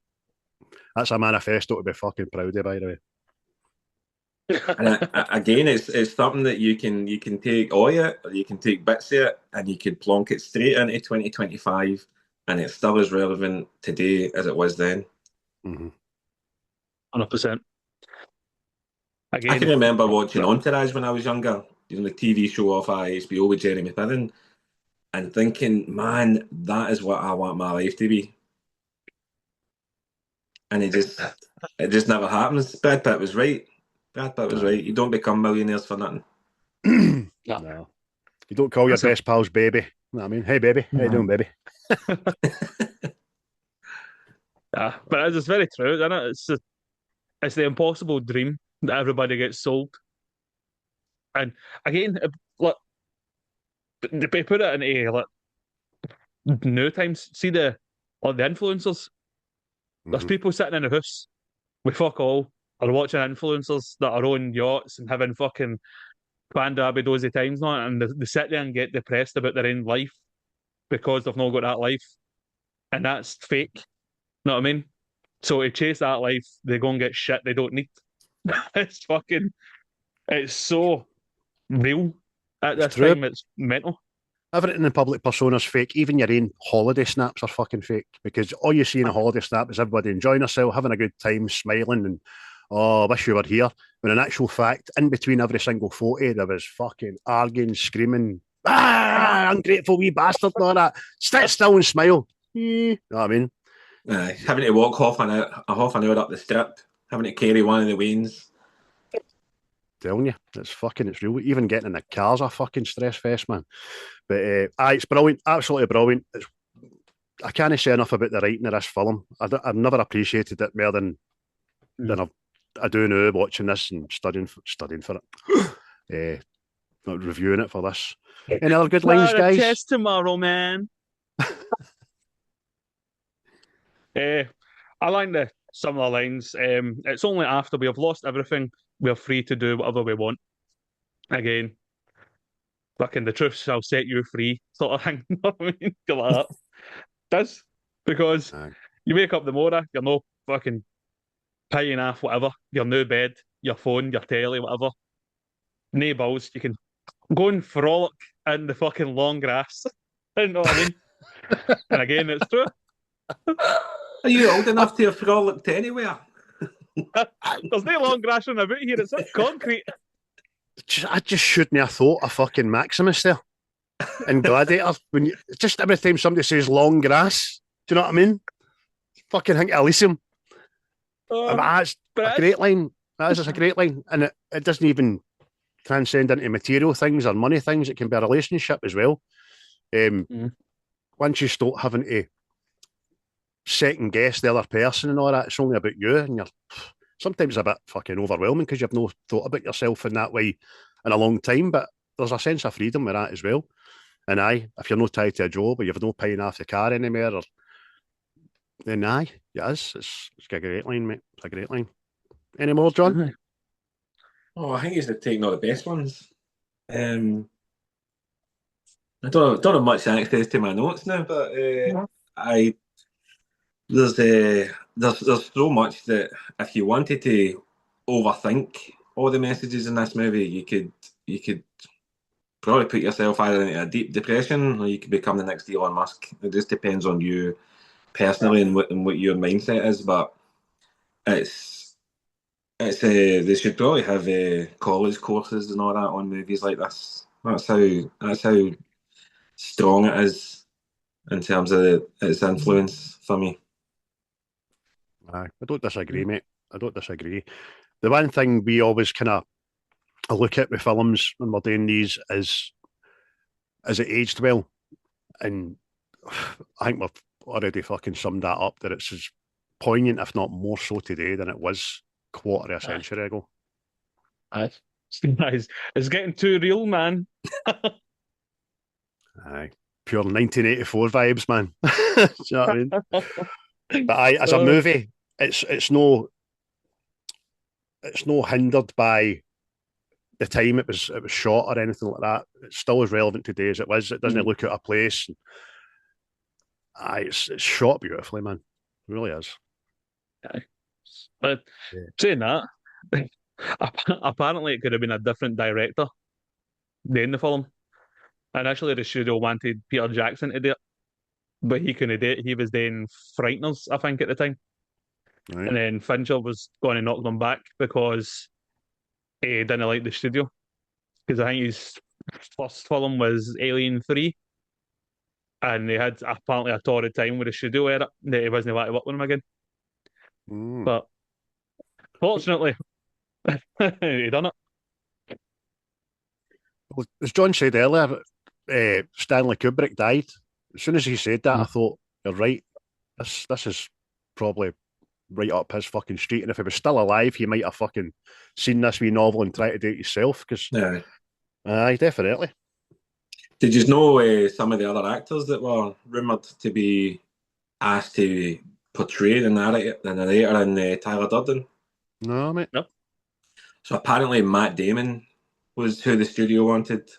S1: That's a manifesto to be fucking proud of, by the way.
S4: And again, it's something that you can take all of it, or you can take bits of it, and you could plonk it straight into 2025, and it's still as relevant today as it was then.
S3: 100%. Again,
S4: I can remember watching Entourage when I was younger, the TV show off HBO with Jeremy Piven, and thinking, man, that is what I want my life to be. And it just never happens. Brad Pitt was right. Brad Pitt was right. You don't become millionaires for nothing.
S1: No. You don't call your best pals baby. You know what I mean? Hey, baby. How you doing, baby?
S3: But it's very true, isn't it? It's the impossible dream that everybody gets sold. And again, look, they put it into new times. See the influencers. There's people sitting in a house with fuck all, or watching influencers that are on yachts and having fucking dozy times now, and they sit there and get depressed about their own life because they've not got that life, and that's fake. You know what I mean? So to chase that life, they go and get shit they don't need. It's so real at this time. It's mental.
S1: Everything in public persona's fake. Even your own holiday snaps are fucking fake, because all you see in a holiday snap is everybody enjoying themselves, having a good time, smiling, and I wish you were here. When in actual fact, in between every single photo, there was fucking arguing, screaming, ungrateful wee bastard, and all that. Sit still and smile. You know what I mean?
S4: Having to walk half an hour up the strip, having to carry one of the wains.
S1: Telling you, it's real. Even getting in the car's a fucking stress fest, man. But it's brilliant, absolutely brilliant. I can't say enough about the writing of this film. I've never appreciated it more than I do now, watching this and studying for it. Reviewing it for this. Any other good lines, guys?
S3: Test tomorrow, man. I like some of the lines. It's only after we have lost everything we're free to do whatever we want. Again, fucking the truth shall set you free, sort of thing. You know what I mean? Like that. Does, because you wake up the morning, you're no fucking paying off whatever, your new bed, your phone, your telly, whatever. No bills. You can go and frolic in the fucking long grass. You know what I mean? And again, it's true.
S4: Are you old enough to have frolicked anywhere?
S3: There's no long grass on about here. It's concrete.
S1: I just shouldn't have thought of fucking Maximus there in Gladiator. Just every time somebody says long grass, do you know what I mean? Fucking think Elysium. That's a great line. That is a great line. And it doesn't even transcend into material things or money things. It can be a relationship as well. Once you start having to second guess the other person and all that, it's only about you, and you're sometimes a bit fucking overwhelming because you've no thought about yourself in that way in a long time, but there's a sense of freedom with that as well. And if you're not tied to a job or you've no paying off the car anymore, or Then aye, it is. It's a great line, mate. It's a great line. Any more, John?
S4: Oh, I think he's taking all the best ones. I don't have much access to my notes now, but I there's so much that if you wanted to overthink all the messages in this movie, you could probably put yourself either into a deep depression or you could become the next Elon Musk. It just depends on you personally and what your mindset is. But it's they should probably have college courses and all that on movies like this. That's how strong it is in terms of its influence for me.
S1: Aye, I don't disagree, mate. I don't disagree. The one thing we always kind of look at with films when we're doing these is it aged well? And I think we've already fucking summed that up, that it's as poignant, if not more so today, than it was quarter of a century ago.
S3: Aye. It's getting too real, man.
S1: Aye. Pure 1984 vibes, man. Do you know what I mean? But aye, as a movie, it's no hindered by the time it was shot or anything like that. It's still as relevant today as it was. It doesn't look out of place. Aye, it's shot beautifully, man. It really is.
S3: Aye. But saying that, apparently it could have been a different director doing the film. Initially, the studio wanted Peter Jackson to do it, but he couldn't do it. He was doing Frighteners, I think, at the time.
S1: Right.
S3: And then Fincher was going to knock them back because he didn't like the studio. Because I think his first film was Alien 3. And they had apparently a torrid time with the studio era that he wasn't allowed to work with them again. But fortunately, he done it.
S1: Well, as John said earlier, Stanley Kubrick died. As soon as he said that, I thought, you're right. This is probably right up his fucking street. And if he was still alive, he might have fucking seen this wee novel and tried to do it himself. Because, aye, definitely.
S4: Did you know some of the other actors that were rumoured to be asked to portray the narrator in Tyler Durden?
S1: No, mate.
S3: No.
S4: So apparently Matt Damon was who the studio wanted.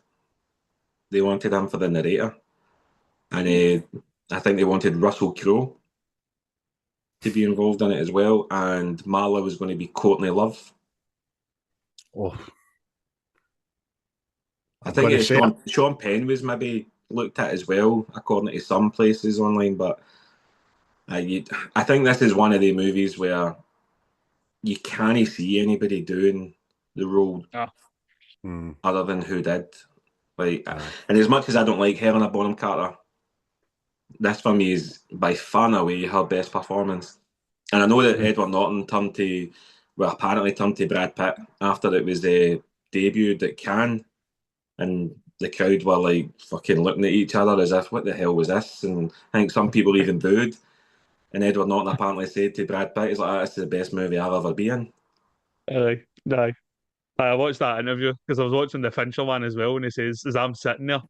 S4: They wanted him for the narrator. And I think they wanted Russell Crowe to be involved in it as well. And Marla was going to be Courtney Love.
S1: Oh.
S4: I think Sean Penn was maybe looked at as well, according to some places online. But I think this is one of the movies where you can't see anybody doing the role other than who did. And as much as I don't like Helena Bonham-Carter, this for me is by far and away her best performance. And I know that Edward Norton apparently turned to Brad Pitt after it was debuted at Cannes. And the crowd were like fucking looking at each other as if, what the hell was this? And I think some people even booed. And Edward Norton apparently said to Brad Pitt, he's like, this is the best movie I've ever been in.
S3: Aye. I watched that interview because I was watching the Fincher one as well, and he says, as I'm sitting there,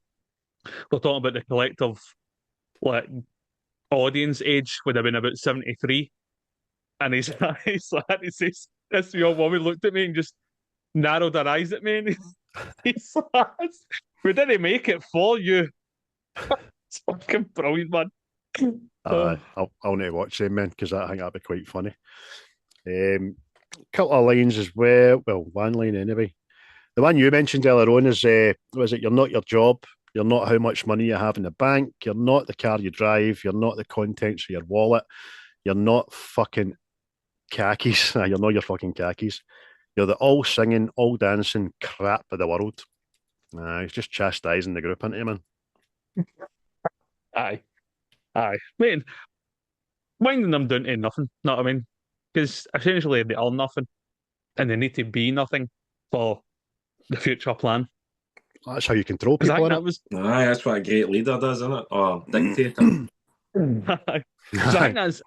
S3: we're talking about the collective audience age would have been about 73. And he says, this young woman looked at me and just narrowed her eyes at me, and he's like, we didn't make it for you. It's fucking brilliant, man.
S1: I'll need to watch them, man, because I think that'd be quite funny. Couple of lines as well. Well, one line anyway. The one you mentioned earlier on is, was it, you're not your job, you're not how much money you have in the bank, you're not the car you drive, you're not the contents of your wallet, you're not fucking khakis, you're not your fucking khakis. You're the all singing, all dancing crap of the world. He's just chastising the group, isn't he, man?
S3: Aye. I mean, winding them down to nothing, know what I mean? Because essentially they are nothing, and they need to be nothing for the future plan.
S1: That's how you control people,
S4: that's what a great leader does, isn't it? Or dictator.
S3: I think that's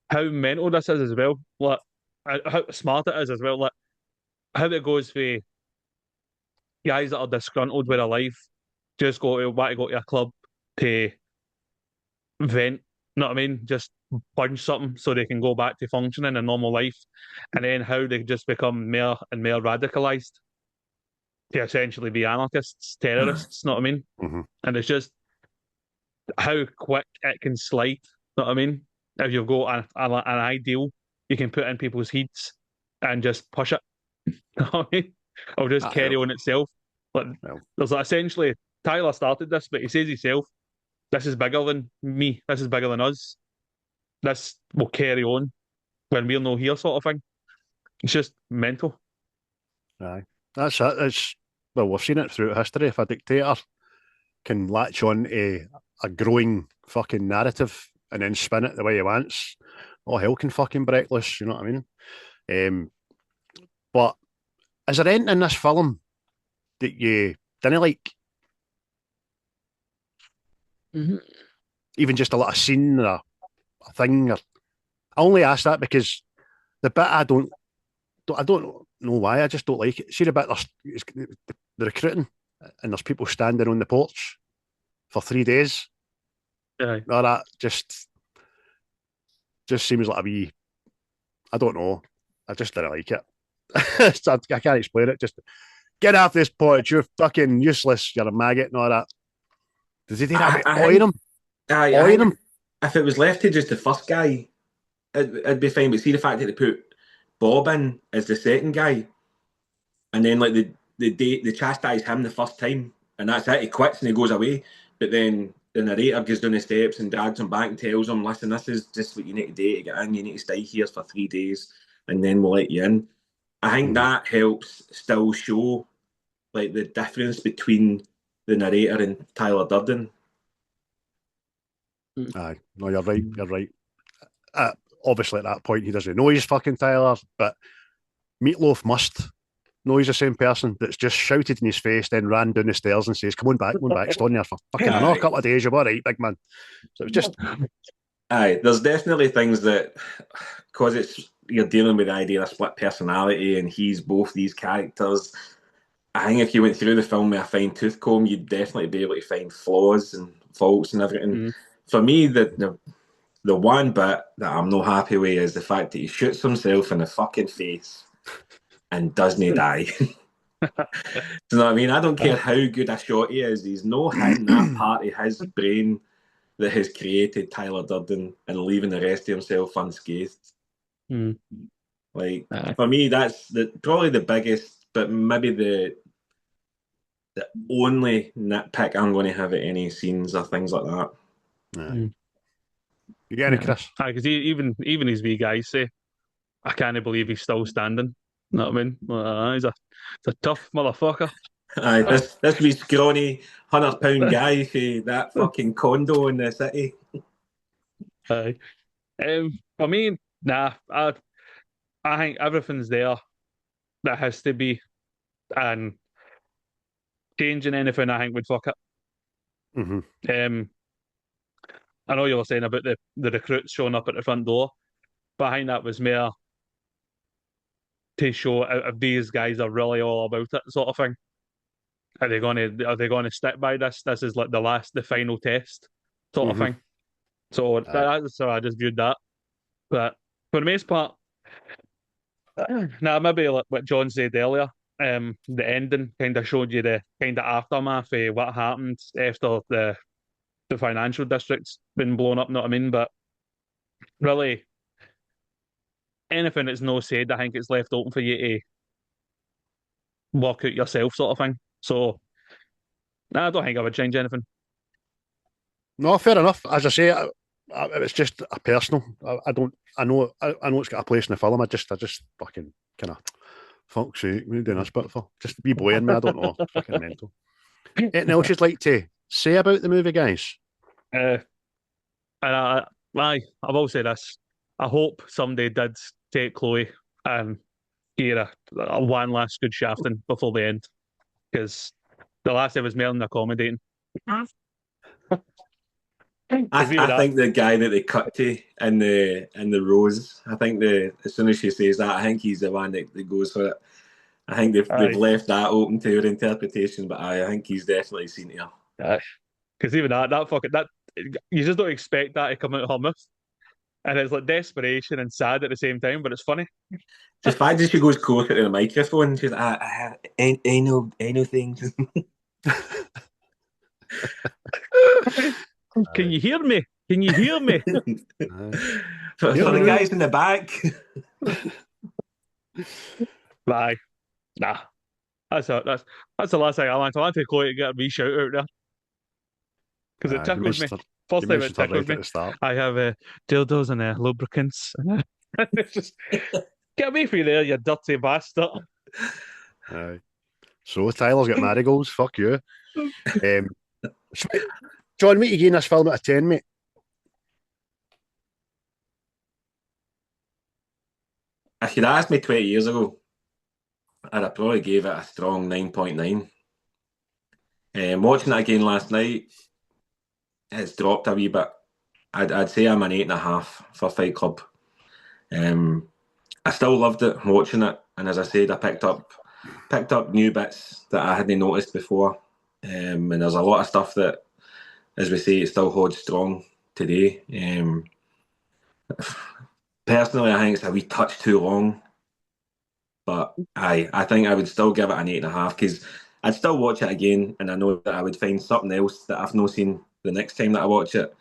S3: how mental this is as well. Like, how smart it is as well. Like, how it goes for guys that are disgruntled with their life, want to go to a club to vent, know what I mean? Just punch something so they can go back to functioning in normal life, and then how they just become more and more radicalized to essentially be anarchists, terrorists, know what I mean?
S1: Mm-hmm.
S3: And it's just how quick it can slide, know what I mean? If you've got an ideal you can put in people's heads and just push it, know what I mean? Or just carry on itself. But there's essentially, Tyler started this, but he says himself, this is bigger than me, this is bigger than us. This will carry on when we're no here, sort of thing. It's just mental.
S1: Aye. That's it. Well, we've seen it throughout history. If a dictator can latch on to a growing fucking narrative and then spin it the way he wants, all hell can fucking break loose, you know what I mean? But is there anything in this film that you didn't like?
S3: Mm-hmm.
S1: Even just a little scene or a thing? I only ask that because the bit I don't know why, I just don't like it. See the bit the recruiting and there's people standing on the porch for 3 days.
S3: Yeah.
S1: No, that just seems like a wee, I don't know. I just didn't like it. I can't explain it. Just get off this porch. You're fucking useless. You're a maggot and all that. Does he do that? Oil him? Oil him?
S4: If it was left to just the first guy, it'd be fine. But see the fact that they put Bob in as the second guy, and then like they chastise him the first time, and that's it. He quits and he goes away. But then the narrator goes down the steps and drags him back and tells him, "Listen, this is just what you need to do to get in. You need to stay here for 3 days, and then we'll let you in." I think that helps still show like the difference between the narrator and Tyler Durden.
S1: Aye, no, you're right. You're right. Obviously, at that point, he doesn't know he's fucking Tyler, but Meatloaf must know he's the same person that's just shouted in his face, then ran down the stairs and says, come on back, stay on there for fucking another couple of days, you're all right, big man. So it was just...
S4: Aye, there's definitely things that, because you're dealing with the idea of split personality and he's both these characters, I think if you went through the film with a fine-tooth comb, you'd definitely be able to find flaws and faults and everything. For me, the one bit that I'm not happy with is the fact that he shoots himself in the fucking face and doesn't die. Do you know what I mean? I don't care how good a shot he is. He's not hitting that part of his brain that has created Tyler Durden and leaving the rest of himself unscathed. Like, for me, that's probably the biggest, but maybe the only nitpick I'm going to have at any scenes or things like that.
S1: You get any, Chris?
S3: Because even his wee guys say, I can't believe he's still standing. You know what I mean? He's a tough motherfucker.
S4: Aye, this wee scrawny £100 guy for that fucking condo in the city.
S3: Aye. For me, nah. I think everything's there that has to be, and changing anything, I think, would fuck it. I know you were saying about the recruits showing up at the front door, but I think that was more to show if these guys are really all about it, sort of thing. Are they going to stick by this? This is like the final test, sort of thing. So that's how I just viewed that. But for the most part, maybe like what John said earlier, the ending kind of showed you the kind of aftermath of what happened after the financial district's been blown up, know what I mean? But really, anything that's no said, I think it's left open for you to work out yourself, sort of thing. So, I don't think I would change anything.
S1: No, fair enough. As I say, it's just a personal. I know it's got a place in the film. I just fucking kind of, fuck's sake, what are you doing this bit for? Just be blowing me. I don't know. Fucking mental. Anything else you'd like to say about the movie, guys?
S3: And I will say this. I hope somebody did take Chloe and give her a one last good shafting before the end, because the last it was more than accommodating.
S4: I think the guy that they cut to in the rose, I think as soon as she says that, I think he's the one that goes for it. I think they've left that open to her interpretation, but I think he's definitely seen her.
S3: Because even that you just don't expect that to come out of her mouth. and it's like desperation and sad at the same time, but it's funny.
S4: The fact that she goes closer to the microphone, she's like, I know things.
S3: Can you hear me? Can you hear me?
S4: For the guys in the back.
S3: Bye. Nah. That's the last thing I want. I want to Chloe to get a wee shout out there. Because it tickles me. First time it tickles me. I have dildos and lubricants. It's just, get away from you there, you dirty bastard.
S1: So Tyler's got marigolds. Fuck you. John, what you gave this film out of 10, mate?
S4: If you'd asked me 20 years ago, I'd have probably gave it a strong 9.9. Watching it again last night, it's dropped a wee bit. I'd say I'm an 8.5 for Fight Club. I still loved it watching it, and as I said, I picked up new bits that I hadn't noticed before. And there's a lot of stuff that, as we say, it still holds strong today. Personally, I think it's a wee touch too long, but I think I would still give it an 8.5 because I'd still watch it again, and I know that I would find something else that I've not seen the next time that I watch it.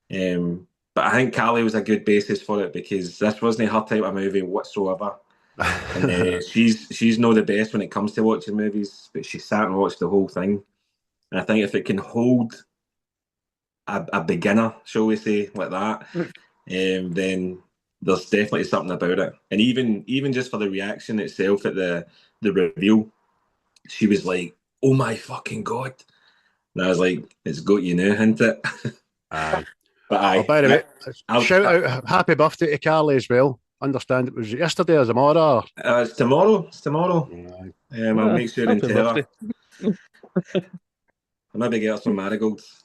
S4: But I think Callie was a good basis for it because this wasn't her type of movie whatsoever. And she's not the best when it comes to watching movies, but she sat and watched the whole thing. And I think if it can hold a beginner, shall we say, like that, then there's definitely something about it. And even just for the reaction itself at the reveal, she was like, "Oh my fucking God." And I was like, "It's got you now, hasn't it?"
S1: Aye.
S4: But aye.
S1: By the way, shout out happy birthday to Carly as well. Understand it was yesterday or tomorrow?
S4: It's tomorrow. It's tomorrow. I'll make sure and tell her. I'll maybe get her some marigolds.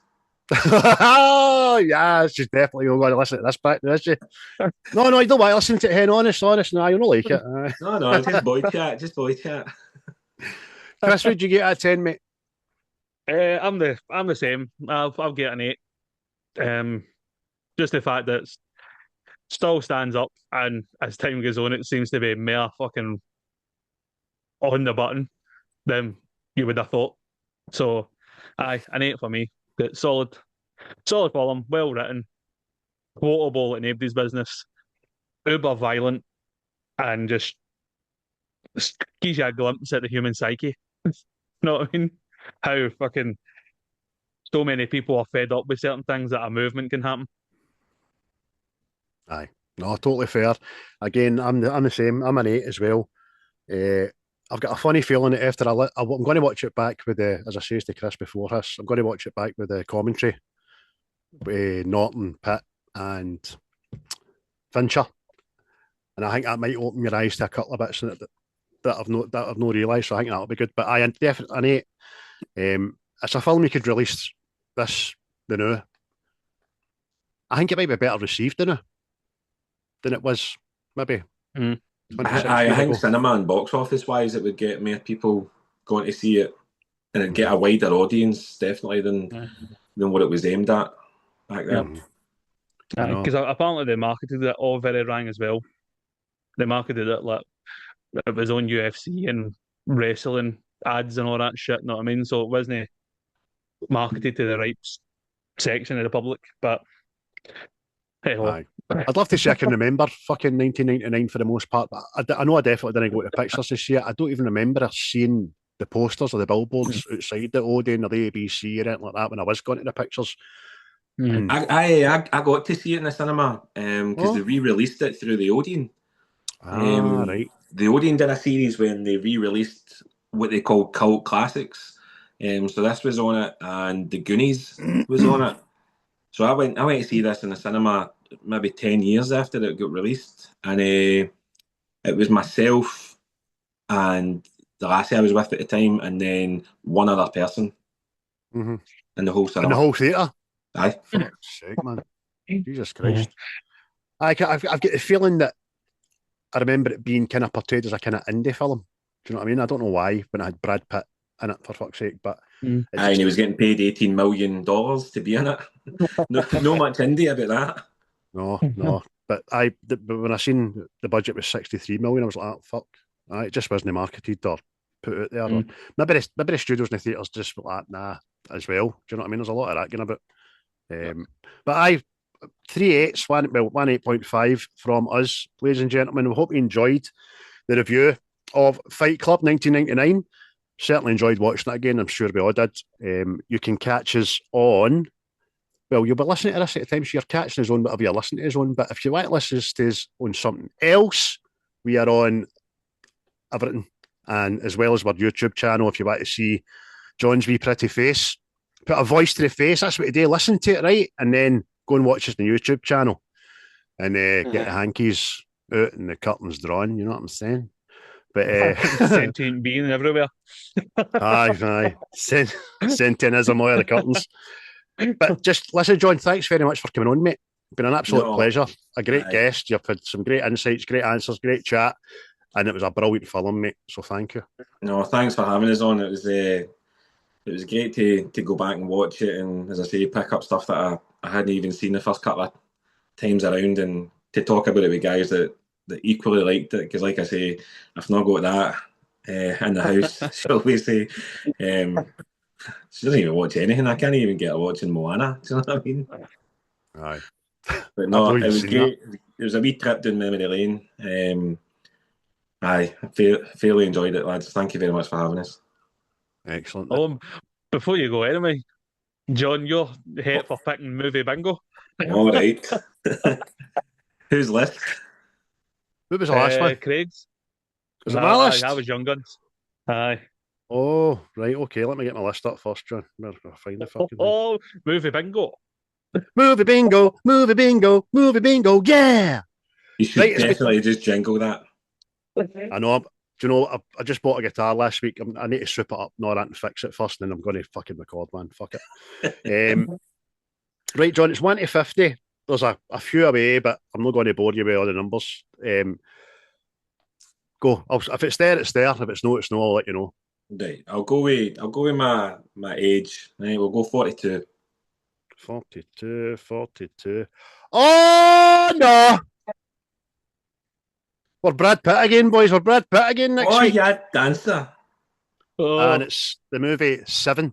S1: Yeah, she's definitely going to listen to this back now, is she? No, you don't want to listen to it, hen, honest. No, you'll not like it.
S4: No, just boy chat.
S1: Chris, what'd you get out of 10, mate?
S3: I'm the same. I'll get an 8. Just the fact that it still stands up, and as time goes on, it seems to be more fucking on the button than you would have thought. So, an 8 for me. Good, solid film, well written, quotable at nobody's business, uber violent, and just gives you a glimpse at the human psyche. You know what I mean? How fucking so many people are fed up with certain things that a movement can happen.
S1: Aye, no, totally fair. Again, I'm the same. I'm an 8 as well. I've got a funny feeling that after I'm going to watch it back with as I said to Chris before this, I'm going to watch it back with the commentary with Norton, Pitt, and Fincher, and I think that might open your eyes to a couple of bits in it that I've not realised. So I think that'll be good. But I definitely an 8. It's a film you could release the new. I think it might be better received than it was maybe.
S4: I think cinema and box office wise, it would get more people going to see it, and it'd get a wider audience definitely than what it was aimed at back then.
S3: Because apparently they marketed it all very wrong as well. They marketed it like it was on UFC and wrestling ads and all that shit. You know what I mean? So it wasn't marketed to the right section of the public. But hey,
S1: I'd love to say I can remember fucking 1999 for the most part, but I know I definitely didn't go to the pictures to see it. I don't even remember seeing the posters or the billboards outside the Odeon or the ABC or anything like that when I was going to the pictures.
S4: I got to see it in the cinema because they re-released it through the Odeon.
S1: Right.
S4: The Odeon did a series when they re-released what they call cult classics. So this was on it, and The Goonies was on it. So I went to see this in the cinema maybe 10 years after it got released, and it was myself and the lassie I was with at the time, and then one other person in the whole cinema.
S1: In the whole theatre?
S4: Aye.
S1: Fuck's sake, man. Jesus Christ. I've got the feeling that I remember it being kind of portrayed as a kind of indie film. Do you know what I mean? I don't know why, when I had Brad Pitt in it, for fuck's sake, but...
S4: And he was getting paid $18 million to be in it. No much indie about that.
S1: No. But when I seen the budget was 63 million, I was like, oh, fuck. It just wasn't marketed or put out there. Or maybe the studios and the theatres just were like, nah, as well. Do you know what I mean? There's a lot of that going about. But 3/8, 8.5 from us, ladies and gentlemen. We hope you enjoyed the review of Fight Club 1999. Certainly enjoyed watching it again. I'm sure we all did. You can catch us on. Well, you'll be listening to this at the time, so you're catching us on whatever you're listening to us on. But if you want to listen to us on something else, we are on everything, and as well as our YouTube channel. If you want to see John's wee pretty face, put a voice to the face. That's what you do. Listen to it, right, and then go and watch us on the YouTube channel, and get the hankies out and the curtains drawn. You know what I'm saying? But
S3: sentient being everywhere.
S1: aye, sentientism all the curtains. But just listen, John. Thanks very much for coming on, mate. Been an absolute pleasure. A great guest. You've had some great insights, great answers, great chat, and it was a brilliant film, mate. So thank you.
S4: No, thanks for having us on. It was great to go back and watch it, and as I say, pick up stuff that I hadn't even seen the first couple of times around, and to talk about it with guys that equally liked it. Because, like I say, I've not got that in the house, shall we say. She doesn't even watch anything. I can't even get her watching Moana. Do you know what I mean?
S1: Aye.
S4: But no, it was great. It was a wee trip down memory lane. I fairly enjoyed it, lads. Thank you very much for having us.
S1: Excellent.
S3: Before you go anyway, John, you're head for picking movie bingo.
S4: All right. Whose list?
S1: What was the last one?
S3: Craig's.
S1: Was it my list?
S3: I was Young Guns. Aye.
S1: Oh, right, okay. Let me get my list up first, John. Where can I find the fucking
S3: thing? Movie bingo.
S1: Movie bingo, movie bingo, movie bingo, yeah!
S4: You should definitely just jingle that.
S1: I know. Do you know, I just bought a guitar last week. I need to soup it up, and fix it first, and then I'm going to fucking record, man. Fuck it. Right, John, it's 1 to 50. There's a few away, but I'm not going to bore you with all the numbers. Go. If it's there, it's there. If it's no, it's no. I'll let you know.
S4: Right. I'll go with my age. Right, we'll go 42.
S1: 42. Oh no! We're Brad Pitt again, boys. We're Brad Pitt again next week.
S4: Oh yeah, dancer.
S1: And it's the movie 7.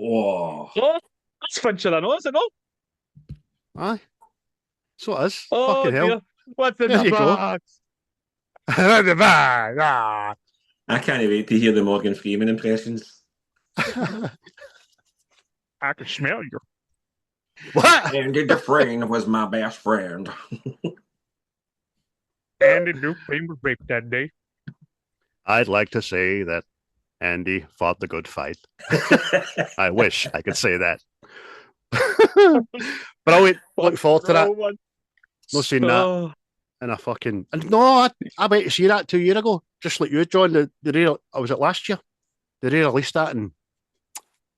S4: Oh,
S3: that's Fincher, I know, is it not?
S1: Aye. So it is.
S3: Oh,
S1: fucking hell.
S3: Dear. What's in the box?
S4: I can't wait to hear the Morgan Freeman impressions.
S3: I can smell you.
S1: What?
S4: Andy Dufresne was my best friend.
S3: Andy Dufresne was raped that day.
S1: I'd like to say that Andy fought the good fight. I wish I could say that. Brilliant. Look forward to that. No seen that. And I fucking... No, I went to see that 2 years ago. Just like you, John. Was it last year? They re-released that in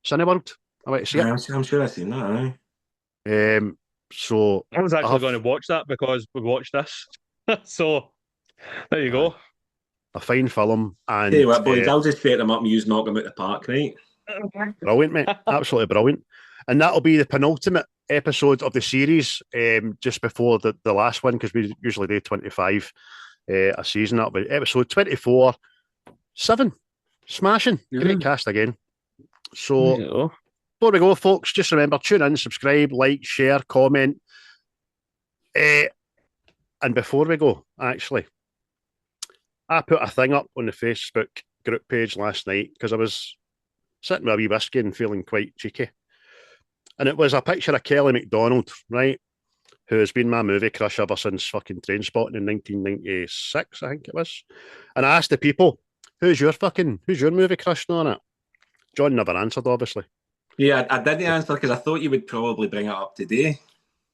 S1: Cineworld. I went to see it.
S4: I'm sure I've seen that,
S1: So
S3: I was actually going to watch that because we watched this. So there you go.
S1: A fine film. And
S4: tell you what, boys, I'll just set them up and use knock them out the park, right?
S1: Brilliant, mate. Absolutely brilliant. And that'll be the penultimate episode of the series, just before the last one, because we usually do 25 a season. That'll be episode 24. 7. Smashing. Great cast again. So before we go, folks, just remember, tune in, subscribe, like, share, comment. And before we go, actually, I put a thing up on the Facebook group page last night because I was sitting with a wee whiskey and feeling quite cheeky. And it was a picture of Kelly MacDonald, right, who has been my movie crush ever since fucking Trainspotting in 1996, I think it was. And I asked the people, who's your movie crush on it? John never answered, obviously.
S4: Yeah, I didn't answer because I thought you would probably bring it up today.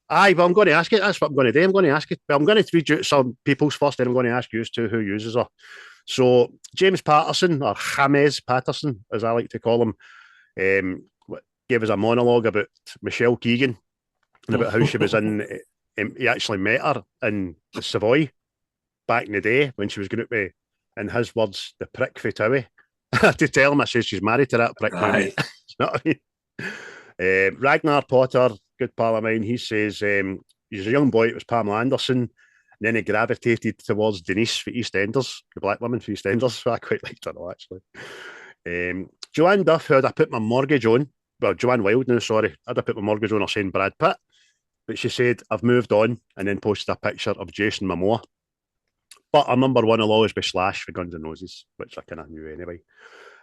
S1: Aye, but I'm going to ask it. That's what I'm going to do. I'm going to ask it. But I'm going to read you some people's first, then I'm going to ask you two who uses her. So James Patterson, or James Patterson, as I like to call him, gave us a monologue about Michelle Keegan and about how she was in. He actually met her in the Savoy back in the day when she was going to be, in his words, the prick for Towie. To tell him, I says she's married to that prick. You know what I mean? Ragnar Potter, good pal of mine, he says he's a young boy. It was Pamela Anderson. And then he gravitated towards Denise for EastEnders, the black woman for EastEnders. So I quite liked her, actually. Joanne Duff, who had I put my mortgage on, well, Joanne Wild now, sorry, I'd have put my mortgage on her saying Brad Pitt, but she said, I've moved on, and then posted a picture of Jason Momoa. But our number one will always be Slash for Guns N' Roses, which I kind of knew anyway.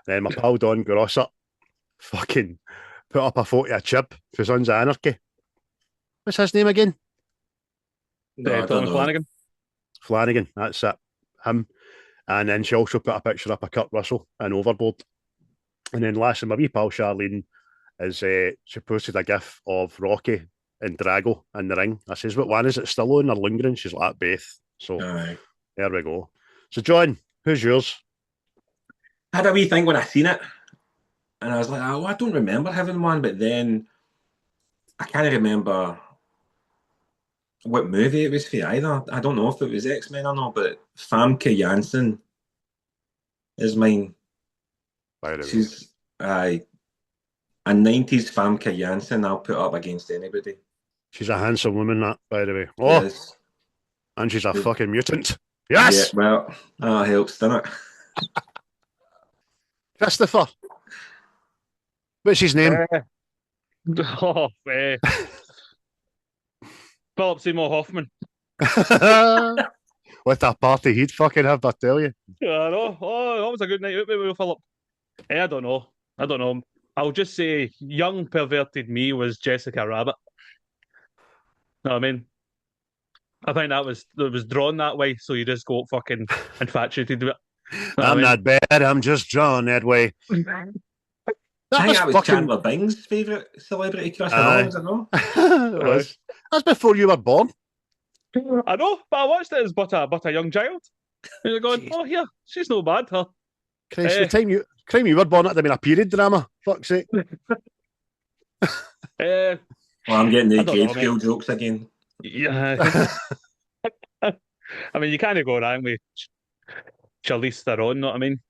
S1: Then my pal Don Grossert fucking put up a photo of Chib for Sons of Anarchy. What's his name again?
S3: Tommy Flanagan.
S1: Flanagan, that's it. Him. And then she also put a picture up of Kurt Russell and Overboard. And then lastly, my wee pal Charlene she posted a gif of Rocky and Drago in the ring. I says, what one is it, Stallone or Lundgren? She's like, both. So there we go. So John, who's yours?
S4: I had a wee thing when I seen it, and I was like, oh, I don't remember having one, but then I can't remember what movie it was for either. I don't know if it was X-Men or not, but Famke Janssen is mine. She's a 90s Famke Janssen I'll put up against anybody.
S1: She's a handsome woman, that, by the way. Oh, yes. And she's a fucking mutant. Yes!
S4: Yeah, well, that helps, doesn't it?
S1: Christopher. What's his name?
S3: Philip Seymour Hoffman.
S1: What a party he'd fucking have, I tell you.
S3: I know. Oh, that was a good night out with Philip. I don't know. I'll just say young perverted me was Jessica Rabbit. Know what I mean? I think it was drawn that way, so you just go fucking infatuated with it.
S1: I'm not bad, I'm just drawn that way.
S4: I think that was fucking Chandler Bing's favourite celebrity crush. I know.
S1: It was. That's before you were born.
S3: I know, but I watched it as but a young child. And you're going, oh yeah, she's no bad, huh?
S1: Christ, the time you were born, it'd have been a period drama. Fuck's sake.
S4: Well, I'm getting the grade school jokes again.
S3: Yeah. I mean, you can't go wrong with Charlize Theron, know what I mean?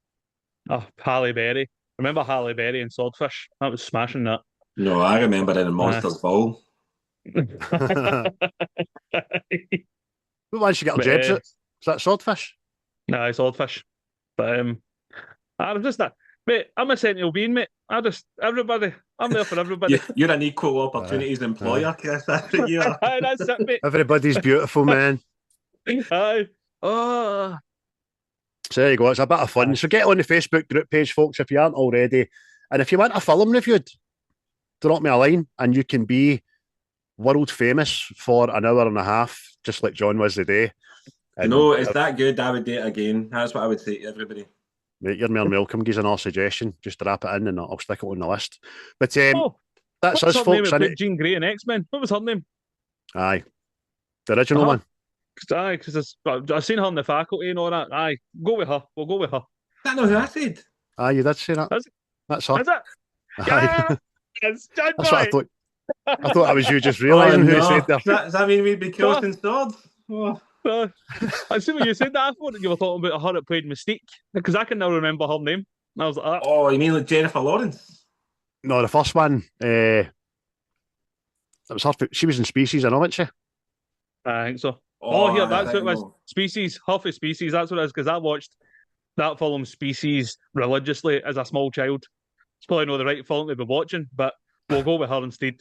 S3: Oh, Halle Berry. Remember Halle Berry and Swordfish? That was smashing that.
S4: No, I remember it in Monsters Ball.
S1: What one she got her jabs at? Is that Swordfish?
S3: No, Swordfish. But I'm just that. Mate, I'm a sentinel being, mate. I'm there for everybody.
S4: You're an equal opportunities employer, Chris. That's what you are.
S3: That's it, mate.
S1: Everybody's beautiful, man.
S3: Aye. Oh.
S1: So there you go. It's a bit of fun. So get on the Facebook group page, folks, if you aren't already. And if you want a film reviewed, drop me a line and you can be world famous for an hour and a half, just like John was today. And
S4: no, it's that good. I would do it again. That's what I would say to everybody.
S1: Mate, you're more welcome. Gives another suggestion. Just wrap it in and I'll stick it on the list. But that's us, folks.
S3: Jean Grey and X-Men. What was her name?
S1: Aye. The original one.
S3: Aye, because I've seen her in the faculty and all that. Aye, go with her. We'll go with her.
S4: That knows who I said.
S1: Aye, you did say that. That's her.
S3: Is it?
S1: Aye.
S3: Yes,
S1: that's what I thought. I thought it was you just realising who said that.
S4: Does that mean we'd be crossing swords?
S3: As soon as you said that, I thought you were talking about her that played Mystique, because I can now remember her name. And I was like,
S4: oh, you mean like Jennifer Lawrence?
S1: No, the first one. It was her. She was in Species, I know, wasn't she?
S3: I think so. Here, that's what it was. Species, half of Species, that's what it is, because I watched that film Species religiously as a small child. It's probably not the right film to be watching, but we'll go with her instead.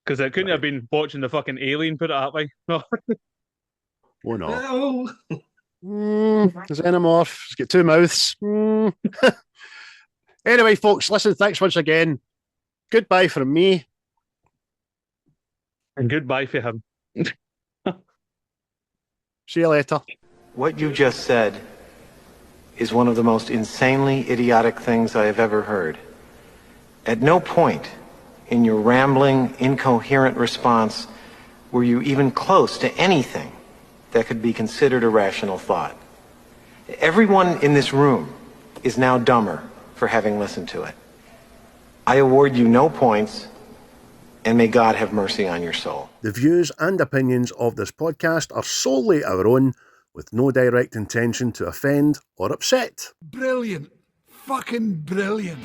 S3: Because it couldn't have been watching the fucking Alien, put it that way. No.
S1: Oh no. There's Xenomorph. He's got two mouths. Anyway, folks, listen, thanks once again. Goodbye from me.
S3: And goodbye for him.
S1: See you later.
S5: What you just said is one of the most insanely idiotic things I have ever heard. At no point in your rambling, incoherent response were you even close to anything that could be considered a rational thought. Everyone in this room is now dumber for having listened to it. I award you no points, and may God have mercy on your soul.
S1: The views and opinions of this podcast are solely our own, with no direct intention to offend or upset.
S2: Brilliant. Fucking brilliant.